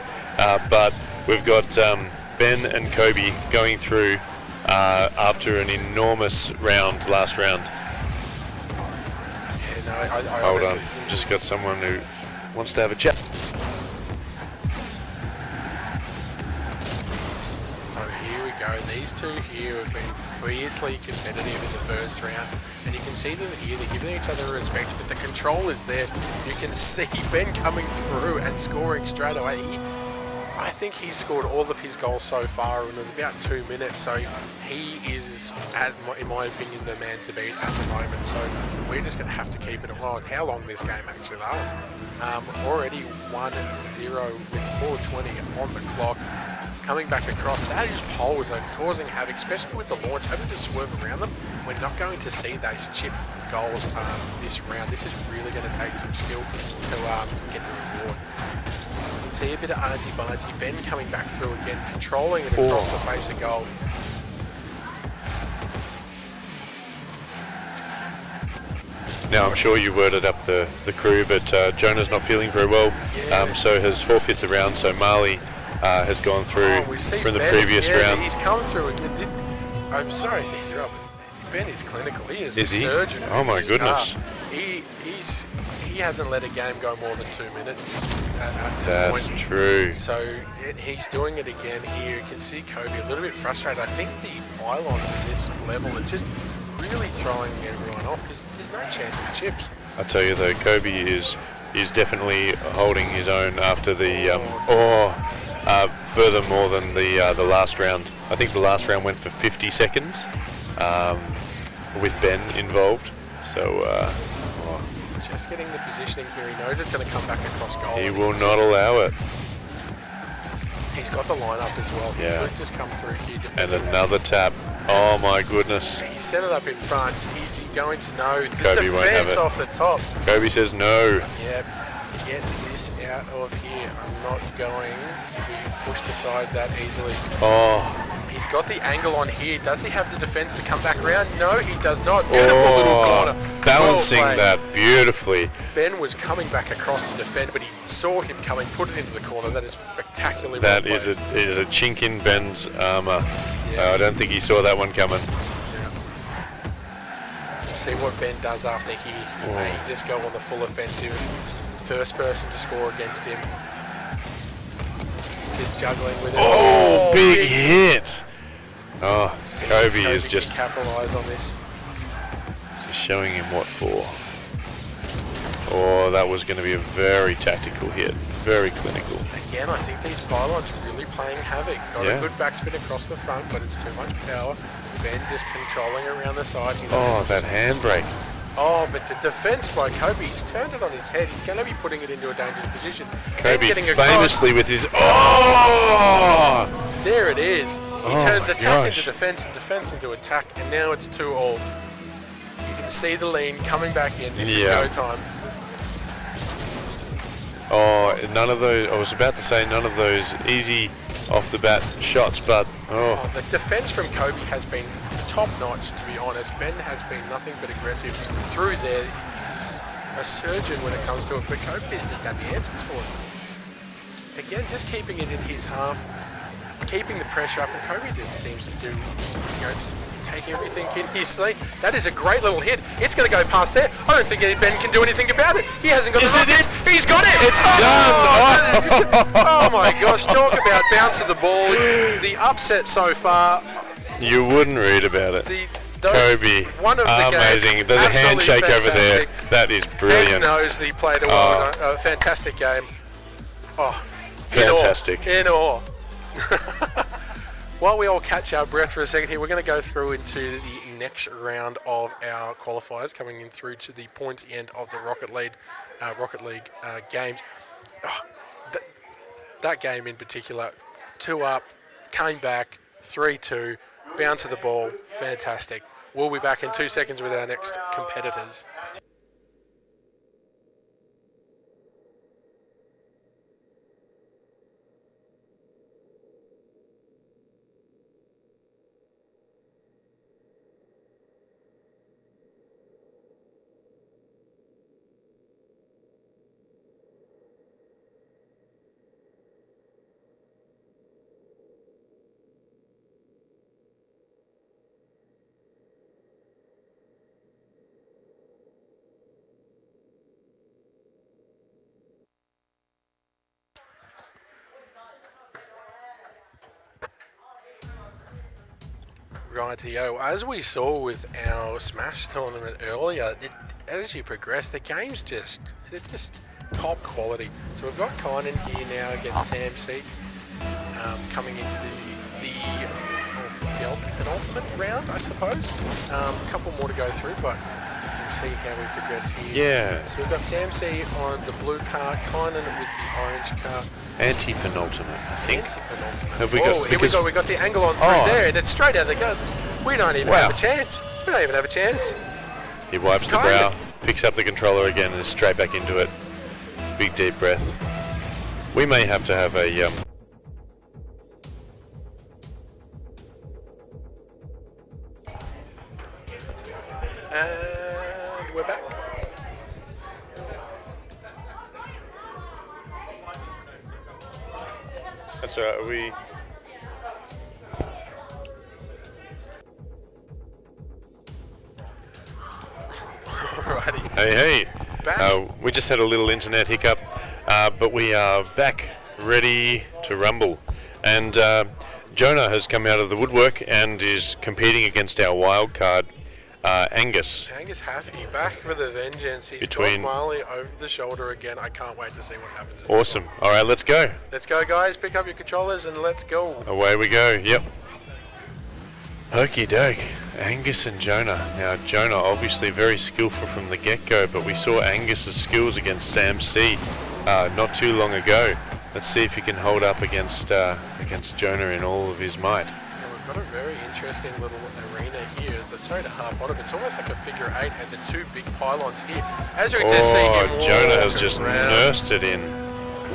but we've got Ben and Kobe going through after an enormous round, last round. Yeah, no, I Hold on, just got someone who wants to have a chat. So here we go. These two here have been fiercely competitive in the first round, and you can see them here. They're giving each other respect, but the control is there. You can see Ben coming through and scoring straight away. I think he's scored all of his goals so far in about 2 minutes, so he is, in my opinion, the man to beat at the moment. So we're just going to have to keep it on. How long this game actually lasts. Already 1-0 with 4:20 on the clock. Coming back across, that is poles are causing havoc, especially with the launch, having to swerve around them. We're not going to see those chipped goals this round. This is really going to take some skill to get the reward. You can see a bit of argy-bargy. Ben coming back through again, controlling it across the face of goal. Now, I'm sure you worded up the crew, but Jonah's not feeling very well, so has forfeit the round. So Marley has gone through from the previous round. He's come through again. I'm sorry to interrupt, but Ben is clinical. He is a surgeon. Oh my goodness. He hasn't let a game go more than 2 minutes at this That's point. true. So he's doing it again here. You can see Kobe a little bit frustrated. I think the pylon at this level is just really throwing everyone off because there's no chance for chips. I tell you though, Kobe is definitely holding his own after the furthermore than the last round. I think the last round went for 50 seconds with Ben involved. So just getting the positioning here. He knows it's going to come back across goal. he will not allow it. He's got the line up as well. Yeah. He could just come through here. And another tap. Oh my goodness. He set it up in front. Is he going to know? The Kobe won't have defense it. off the top. Kobe says no. Yep. Get this out of here. I'm not going to be pushed aside that easily. Oh. He's got the angle on here. Does he have the defense to come back around? No, he does not. Beautiful little corner. Balancing Well played. that beautifully. Ben was coming back across to defend, but he saw him coming, put it into the corner. That is spectacularly well That played. is a chink in Ben's armour. Yeah. I don't think he saw that one coming. See what Ben does after here. May he just go on the full offensive. First person to score against him. He's just juggling with it. Oh, big hit. Oh, See if Kobe is can just capitalise on this. showing him what for. Oh, that was going to be a very tactical hit. Very clinical. Again, I think these pylons really playing havoc. Got Yeah. a good backspin across the front, but it's too much power. Ben just controlling around the side. Oh, that handbrake. Oh, but the defense by Kobe, he's turned it on his head. He's going to be putting it into a dangerous position. Kobe Ben getting across. famously with his... Oh! There it is. He Oh turns my attack gosh. into defense and defense into attack, and now it's 2-all. You can see the lean coming back in. This is Yeah. go time. Oh, none of those... I was about to say none of those easy off-the-bat shots, but... Oh, Oh, the defense from Kobe has been top-notch, to be honest. Ben has been nothing but aggressive through there. He's a surgeon when it comes to it, but Kobe has just had the answers for it. Again, just keeping it in his half, keeping the pressure up, and Kobe just seems to do, take everything in his lead. That is a great little hit. It's going to go past there. I don't think Ben can do anything about it. He hasn't got Is the it rockets. He's got it. It's done. that is just- oh my gosh! Talk about bounce of the ball. The upset so far. you wouldn't read about it. Kobe, one of the amazing. games, There's a absolutely handshake over there. fantastic. That is Ben brilliant. knows that he played a fantastic game. Oh, Fantastic. In awe. While we all catch our breath for a second here, we're going to go through into the next round of our qualifiers, coming in through to the point end of the Rocket League games. Oh, that game in particular, 2 up, came back, 3-2, bounce of the ball, fantastic. We'll be back in 2 seconds with our next competitors. Rightio. As we saw with our Smash tournament earlier, as you progress, the game's they're just top quality. So we've got Kynan here now against Sam C, coming into the penultimate round, I suppose. A couple more to go through, but we'll see how we progress here. Yeah. So we've got Sam C on the blue car, Kynan with the orange car. Anti-penultimate, I think. Anti-penultimate. Have we got- Here we because- go. We got the angle on through Oh. there, and it's straight out the guns. We don't even Wow. have a chance. We don't even have a chance. He wipes the brow, picks up the controller again, and is straight back into it. Big deep breath. We may have to have a And we're back. That's all right. Are we? Alrighty. Hey. Back. We just had a little internet hiccup, but we are back, ready to rumble. And Jonah has come out of the woodwork and is competing against our wild card, Angus. Angus happy, back for the vengeance. He's got Marley over the shoulder again. I can't wait to see what happens. Awesome. All right, let's go. Let's go, guys. Pick up your controllers and let's go. Away we go. Yep. Okie doke. Angus and Jonah. Now, Jonah obviously very skillful from the get-go, but we saw Angus's skills against Sam C not too long ago. Let's see if he can hold up against Jonah in all of his might. We've got a very interesting little arena here. Sorry to harp on it, but it's almost like a figure 8 and the two big pylons here. As we just see him Jonah has just around. nursed it in.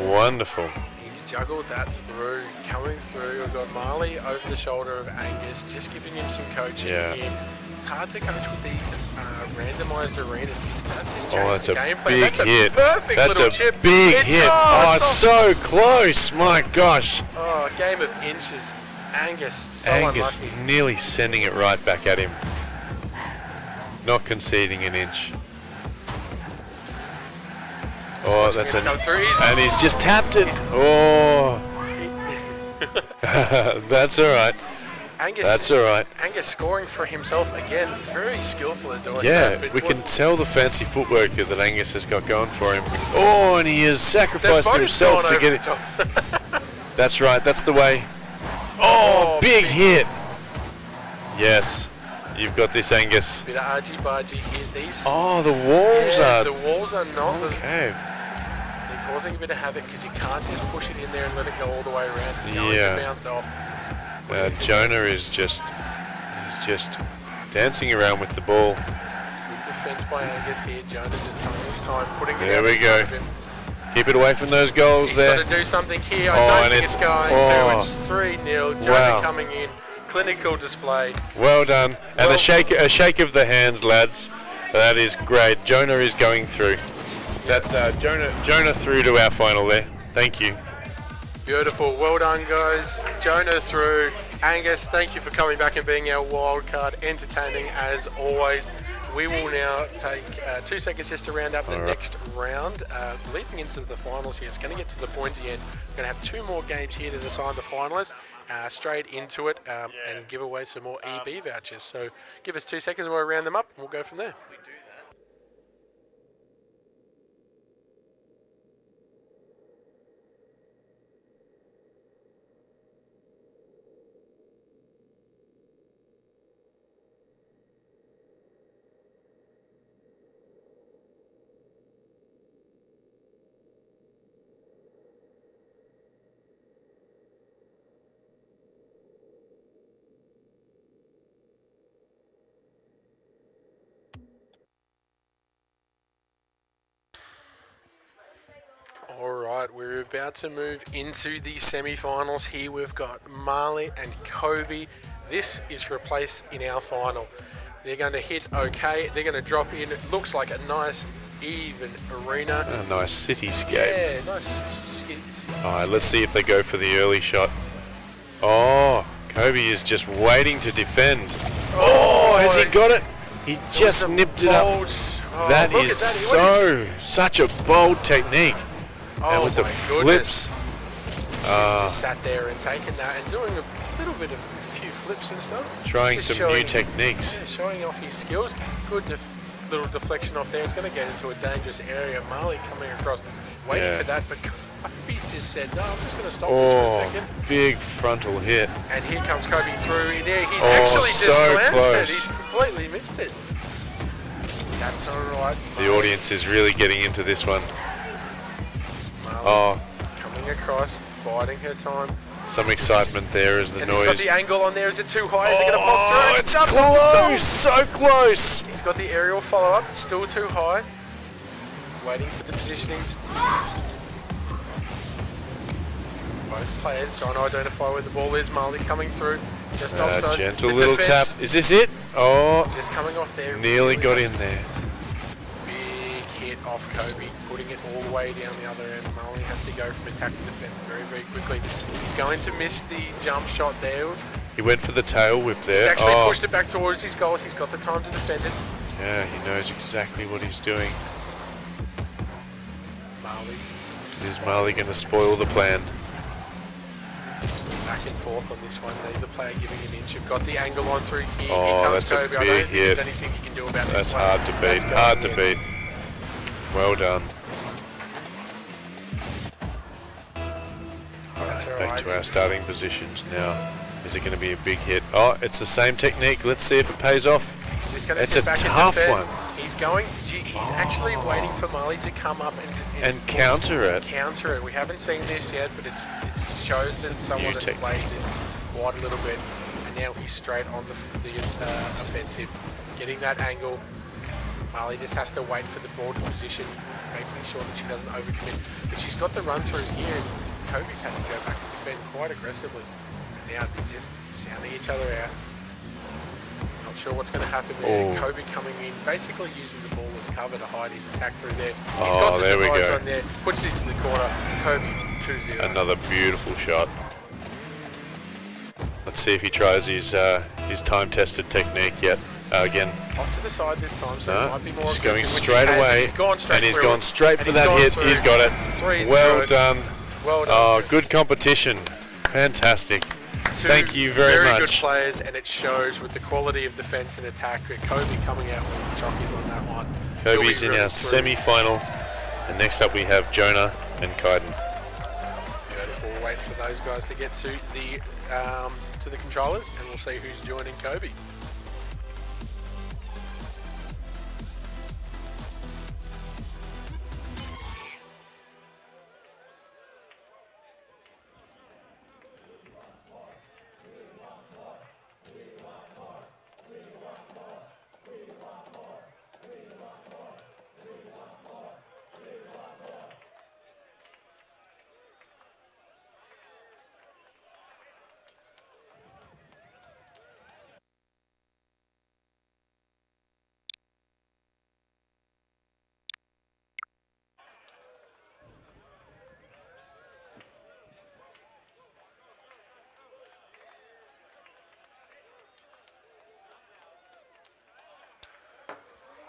Wonderful. He's juggled that through, coming through. We've got Marley over the shoulder of Angus, just giving him some coaching here. It's hard to coach with these randomised arenas. It does just change the gameplay. That's a perfect little chip. That's a big hit. Oh, so close. My gosh. Oh, a game of inches. Angus, so Angus unlucky. nearly sending it right back at him. Not conceding an inch. Oh, that's and he's just tapped it. Oh. That's all right. That's all right. Angus scoring for himself again. Very skillful at doing that. Yeah, we can tell the fancy footwork that Angus has got going for him. Oh, and he has sacrificed himself to get it. That's right. That's the way. Oh, big hit. Yes. You've got this, Angus. Bit of argy-bargy here. The walls are not. Okay. They're causing a bit of havoc because you can't just push it in there and let it go all the way around. It's going to bounce off. Jonah is just dancing around with the ball. Good defense by Angus here. Jonah just taking his time, putting it There we go. Keep it away from those goals there. He's got to do something here. I don't think it's going to. It's 3-0. Jonah coming in. Clinical display. Well done. And a shake of the hands, lads. That is great. Jonah is going through. That's Jonah through to our final there. Thank you. Beautiful. Well done, guys. Jonah through. Angus, thank you for coming back and being our wild card. Entertaining as always. We will now take 2 seconds just to round up the next round. Leaping into the finals here, it's going to get to the pointy end. We're going to have 2 more games here to decide the finalists. Straight into it and give away some more EB vouchers. So give us 2 seconds while we round them up and we'll go from there. Alright, we're about to move into the semi-finals here. We've got Marley and Kobe. This is for a place in our final. They're going to hit okay. They're going to drop in. It looks like a nice, even arena. A nice cityscape. Yeah, nice cityscape. Alright, let's see if they go for the early shot. Oh, Kobe is just waiting to defend. Oh, has he got it? He just nipped it up. Oh, that is such a bold technique. And with the flips. He's just sat there and taken that and doing a little bit of a few flips and stuff. Trying some new techniques. Yeah, showing off his skills. Good little deflection off there. It's going to get into a dangerous area. Marley coming across, waiting for that, but he's just said, no, I'm just going to stop this for a second. Big frontal hit. And here comes Kobe through in there. He's actually just glanced it. He's completely missed it. That's all right. The audience is really getting into this one. Marley coming across, biding her time. Some excitement there as the noise. He's got the angle on there. Is it too high? Is it going to pop through? It's close! So close! He's got the aerial follow-up. It's still too high. Waiting for the positioning. Both players trying to identify where the ball is. Marley coming through. Just offside. Gentle little tap. Is this it? Oh. Just coming off there. Nearly got in there. Big hit off Kobe, putting it all the way down the other end. Marley has to go from attack to defend very, very quickly. He's going to miss the jump shot there. He went for the tail whip there. He's actually pushed it back towards his goals. He's got the time to defend it. Yeah, he knows exactly what he's doing. Marley. Is Marley going to spoil the plan? Back and forth on this one. Neither player giving an inch. You've got the angle on through here. Oh, Here comes that's a Kobe. I big don't think there's hit. anything you can do about That's this one. hard to beat. Hard to beat. Well done. That's all Back right. to our starting positions now. Is it going to be a big hit? Oh, it's the same technique. Let's see if it pays off. He's just going to It's sit a back tough and defend. one. He's going. He's actually waiting for Marley to come up And counter it. Counter it. We haven't seen this yet, but it shows that someone has technique. played this wide a little bit, and now he's straight on the offensive, getting that angle. Marley just has to wait for the ball to position, making sure that she doesn't overcommit. But she's got the run through here, and Kobe's had to go back and defend quite aggressively. And now they're just sounding each other out. Not sure what's going to happen there. Oh. Kobe coming in, basically using the ball as cover to hide his attack through there. He's Oh, got the there we divides go. on there, puts it into the corner. Kobe 2-0. Another beautiful shot. Let's see if he tries his time-tested technique yet. Again, Off to the side this time, so no, it might be more he's aggressive, going which he straight has. away, He's gone straight and he's through gone it. straight And for he's that gone hit. through. He's got it. 3-0. Well done. Well done. Oh, good competition. Fantastic. Thank you very good much. players, and it shows with the quality of defence and attack. Kobe coming out with the chockies on that one. Kobe's He'll in be our really through. semi-final, and next up we have Jonah and Kaiden. Beautiful. We'll wait for those guys to get to the controllers, and we'll see who's joining Kobe.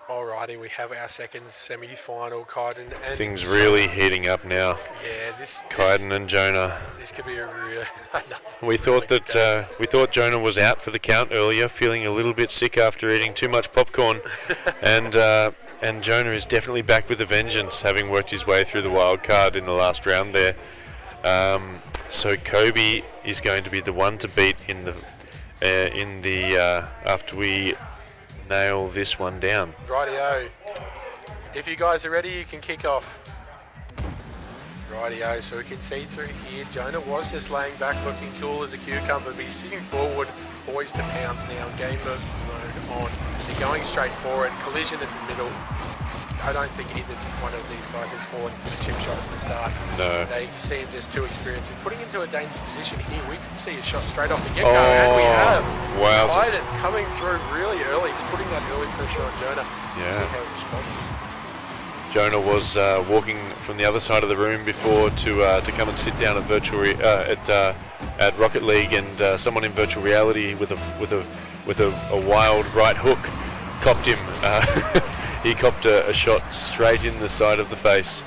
Alrighty, we have our second semi-final, Kaiden. And Things really heating up now. Yeah, this Kaiden and Jonah. This could be a real. We thought that Jonah was out for the count earlier, feeling a little bit sick after eating too much popcorn, and Jonah is definitely back with a vengeance, having worked his way through the wild card in the last round there. So Kobe is going to be the one to beat in the after we nail this one down. Rightio. If you guys are ready, you can kick off. Rightio, so we can see through here, Jonah was just laying back looking cool as a cucumber, but he's sitting forward, poised to pounce now, game mode on. They're going straight forward, collision in the middle. I don't think either one of these guys is falling for the chip shot at the start. No. You see him just too experienced. And putting into a dangerous position here, we can see a shot straight off the get-go, and we have. Wow. Kaiden coming through really early. He's putting that early pressure on Jonah. Yeah. Let's see how he responds. Jonah was walking from the other side of the room before to come and sit down at at Rocket League, and someone in virtual reality with a wild right hook copped him. He copped a shot straight in the side of the face.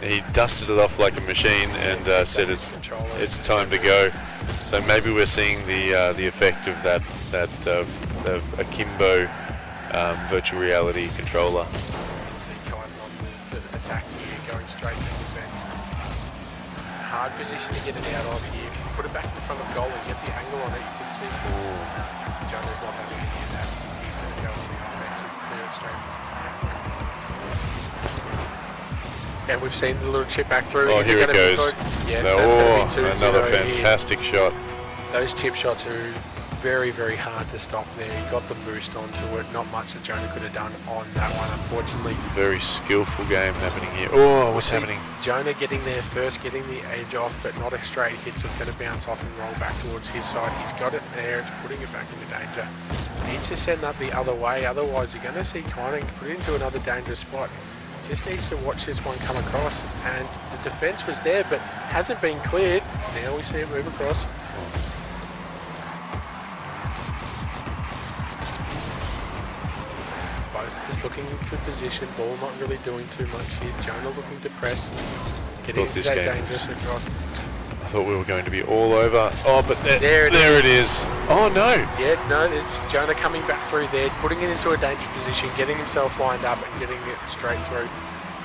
He dusted it off like a machine and said it's time to go. So maybe we're seeing the effect of that akimbo virtual reality controller. See Kaiden on the attack here, going straight to defence. Hard position to get it out of here. If you put it back in front of goal and get the angle on it, you can see Jonah's not having any of that. He's going to go on the offensive, clear it straight from. And we've seen the little chip back through. Oh, Is here it gonna be goes. good? Yeah, that's going to be 2-0 another here. fantastic shot. Those chip shots are very, very hard to stop there. He got the boost onto it. Not much that Jonah could have done on that one, unfortunately. Very skillful game happening here. Oh, what's happening? Jonah getting there first, getting the edge off, but not a straight hit, so it's going to bounce off and roll back towards his side. He's got it there, it's putting it back into danger. Needs to send that the other way, otherwise you're going to see Kaiden put it into another dangerous spot. Just needs to watch this one come across, and the defence was there, but hasn't been cleared. Now we see it move across. Both just looking for position, ball not really doing too much here. Jonah looking to press, getting Thought into this that game dangerous across. I thought we were going to be all over. Oh, but there it is. Oh, no. Yeah, no, it's Jonah coming back through there, putting it into a dangerous position, getting himself lined up and getting it straight through.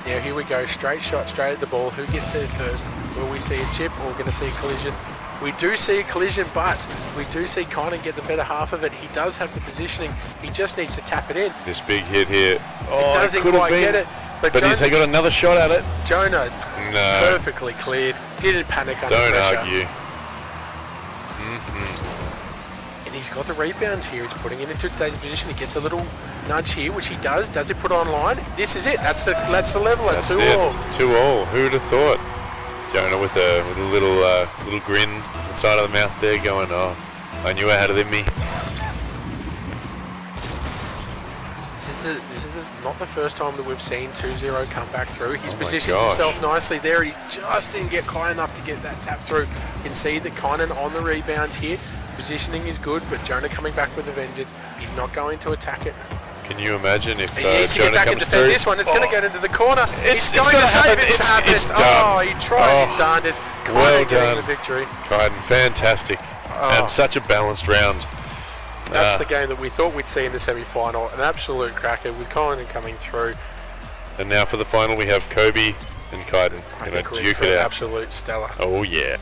Now here we go, straight shot, straight at the ball. Who gets there first? Will we see a chip or we're going to see a collision? We do see a collision, but we do see Kynan get the better half of it. He does have the positioning. He just needs to tap it in. This big hit here. Oh, it doesn't quite get it. But he's got another shot at it. Jonah, perfectly cleared. Didn't panic under pressure. Don't argue. And he's got the rebound here. He's putting it into today's position. He gets a little nudge here, which he does. Does it put online? This is it. That's the level at 2-all. 2-all. Who would have thought? Jonah with a little grin on the side of the mouth there, going, "Oh, I knew I had it in me." This is not the first time that we've seen 2-0 come back through. He's positioned himself nicely there. He just didn't get high enough to get that tap through. You can see that Kynan on the rebound here. Positioning is good, but Jonah coming back with a vengeance. He's not going to attack it. Can you imagine if he needs to get back and defend this one? It's going to get into the corner. It's going to save it. It's done. Oh, he tried his darndest. Well getting done. the victory. Kynan, fantastic. And such a balanced round. That's the game that we thought we'd see in the semi-final. An absolute cracker with Kynan coming through. And now for the final, we have Kobe and Kynan. I think we're in for an absolute stellar. Oh, yeah.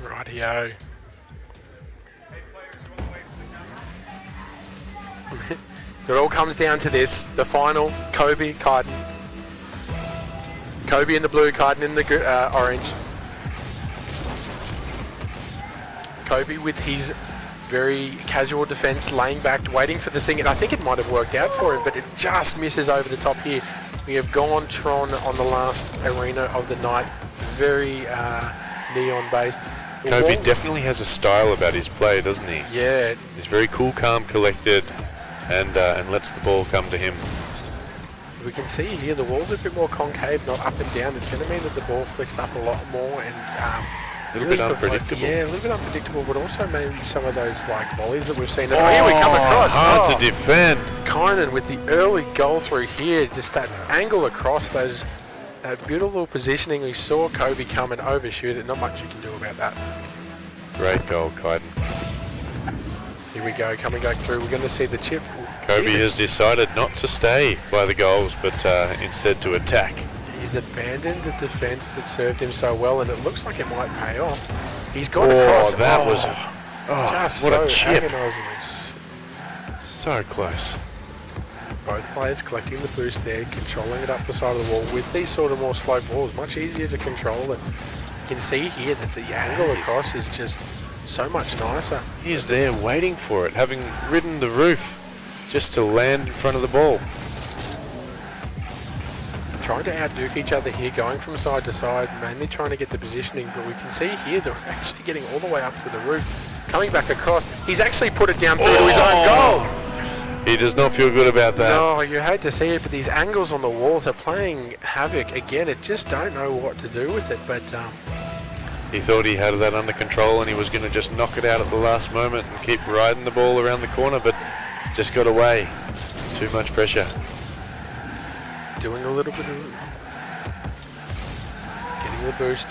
Rightio. It all comes down to this. The final, Kobe, Kynan. Kobe in the blue, Kynan in the orange. Kobe with his very casual defense, laying back, waiting for the thing. And I think it might have worked out for him, but it just misses over the top here. We have gone Tron on the last arena of the night. Very neon-based. Kobe definitely has a style about his play, doesn't he? Yeah. He's very cool, calm, collected, and lets the ball come to him. We can see here the wall's a bit more concave, not up and down. It's going to mean that the ball flicks up a lot more and a little bit unpredictable. Yeah, a little bit unpredictable, but also maybe some of those like volleys that we've seen. Oh, here we come across. Hard to defend. Kynan with the early goal through here, just that angle across those. That beautiful positioning. We saw Kobe come and overshoot it. Not much you can do about that. Great goal, Kynan. Here we go, coming back through. We're going to see the chip. Kobe has decided not to stay by the goals, but instead to attack. He's abandoned the defence that served him so well, and it looks like it might pay off. He's gone across. That was just what so a chip. agonising. So close. Both players collecting the boost there, controlling it up the side of the wall. With these sort of more slow balls, much easier to control it. You can see here that the angle across is just so much nicer. He is there waiting for it, having ridden the roof just to land in front of the ball. Trying to outduke each other here, going from side to side, mainly trying to get the positioning, but we can see here they're actually getting all the way up to the roof. Coming back across, he's actually put it down through to his own goal. He does not feel good about that. No, you hate to see it, but these angles on the walls are playing havoc. Again, it just don't know what to do with it, but he thought he had that under control and he was going to just knock it out at the last moment and keep riding the ball around the corner, but just got away. Too much pressure. Doing a little bit of getting the boost,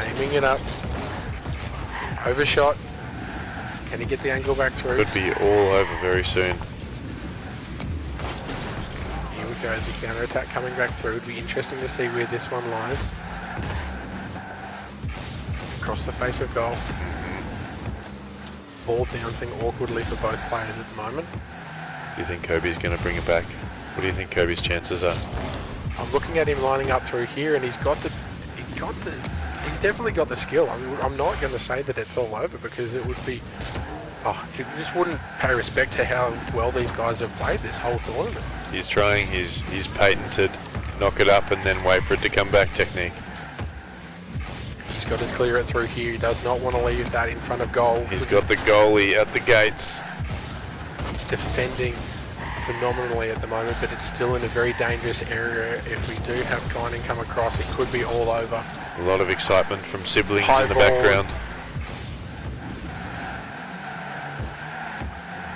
aiming it up, overshot. Can he get the angle back through? Could be all over very soon. Here we go, the counter attack coming back through. It'd be interesting to see where this one lies. Across the face of goal. Ball bouncing awkwardly for both players at the moment. Do you think Kobe's going to bring it back? What do you think Kobe's chances are? I'm looking at him lining up through here, and he's definitely got the skill. I'm not going to say that it's all over, because it would be, it just wouldn't pay respect to how well these guys have played this whole tournament. He's trying his patented knock it up and then wait for it to come back technique. He's got to clear it through here. He does not want to leave that in front of goal. He's got the goalie at the gates. He's defending phenomenally at the moment, but it's still in a very dangerous area. If we do have Kynan come across, it could be all over. A lot of excitement from siblings High in the ball. background.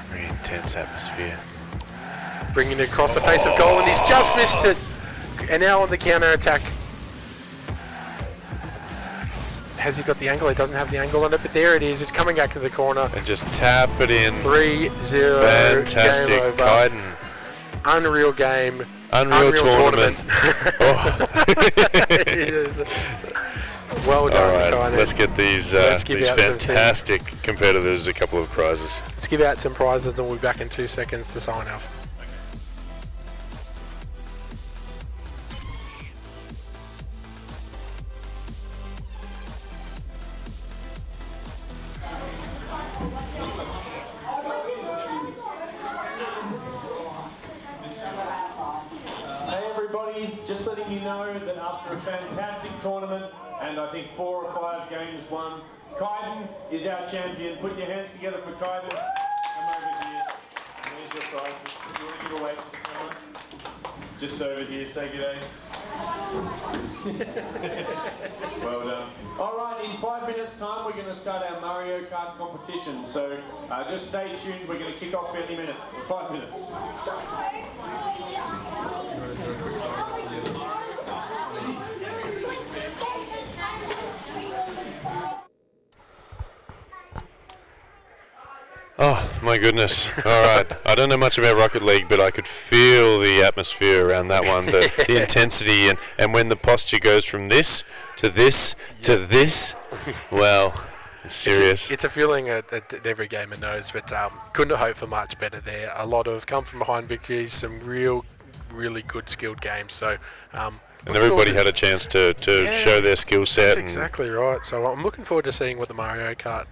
Very intense atmosphere. Bringing it across the face of goal, and he's just missed it. And now on the counter attack. Has he got the angle? He doesn't have the angle on it, but there it is. It's coming back to the corner. And just tap it in. 3-0. Fantastic, Game over. Kynan. Unreal game. Unreal tournament. It is. Well done, All right, Kynan. let's get these give out some fantastic competitors a couple of prizes. Let's give out some prizes, and we'll be back in 2 seconds to sign off. Just letting you know that after a fantastic tournament, and I think 4 or 5 games won, Kynan is our champion. Put your hands together for Kynan. Come over here. There's your prizes. You want to give away to the camera? Just over here. Say good day. Well done. All right, in 5 minutes' time, we're going to start our Mario Kart competition. So just stay tuned. We're going to kick off any minute. 5 minutes. Oh, my goodness. All right. I don't know much about Rocket League, but I could feel the atmosphere around that one, the intensity, and when the posture goes from this to this to this, well, it's serious. It's a feeling that every gamer knows, but couldn't hope for much better there. A lot of come-from-behind victories, some really good skilled games. So, and everybody had a chance to show their skill set. That's exactly right. So I'm looking forward to seeing what the Mario Kart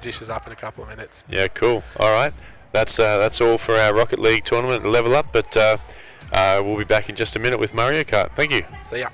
dishes up in a couple of minutes. Yeah, cool. All right. That's all for our Rocket League tournament Level Up, but we'll be back in just a minute with Mario Kart. Thank you. See ya.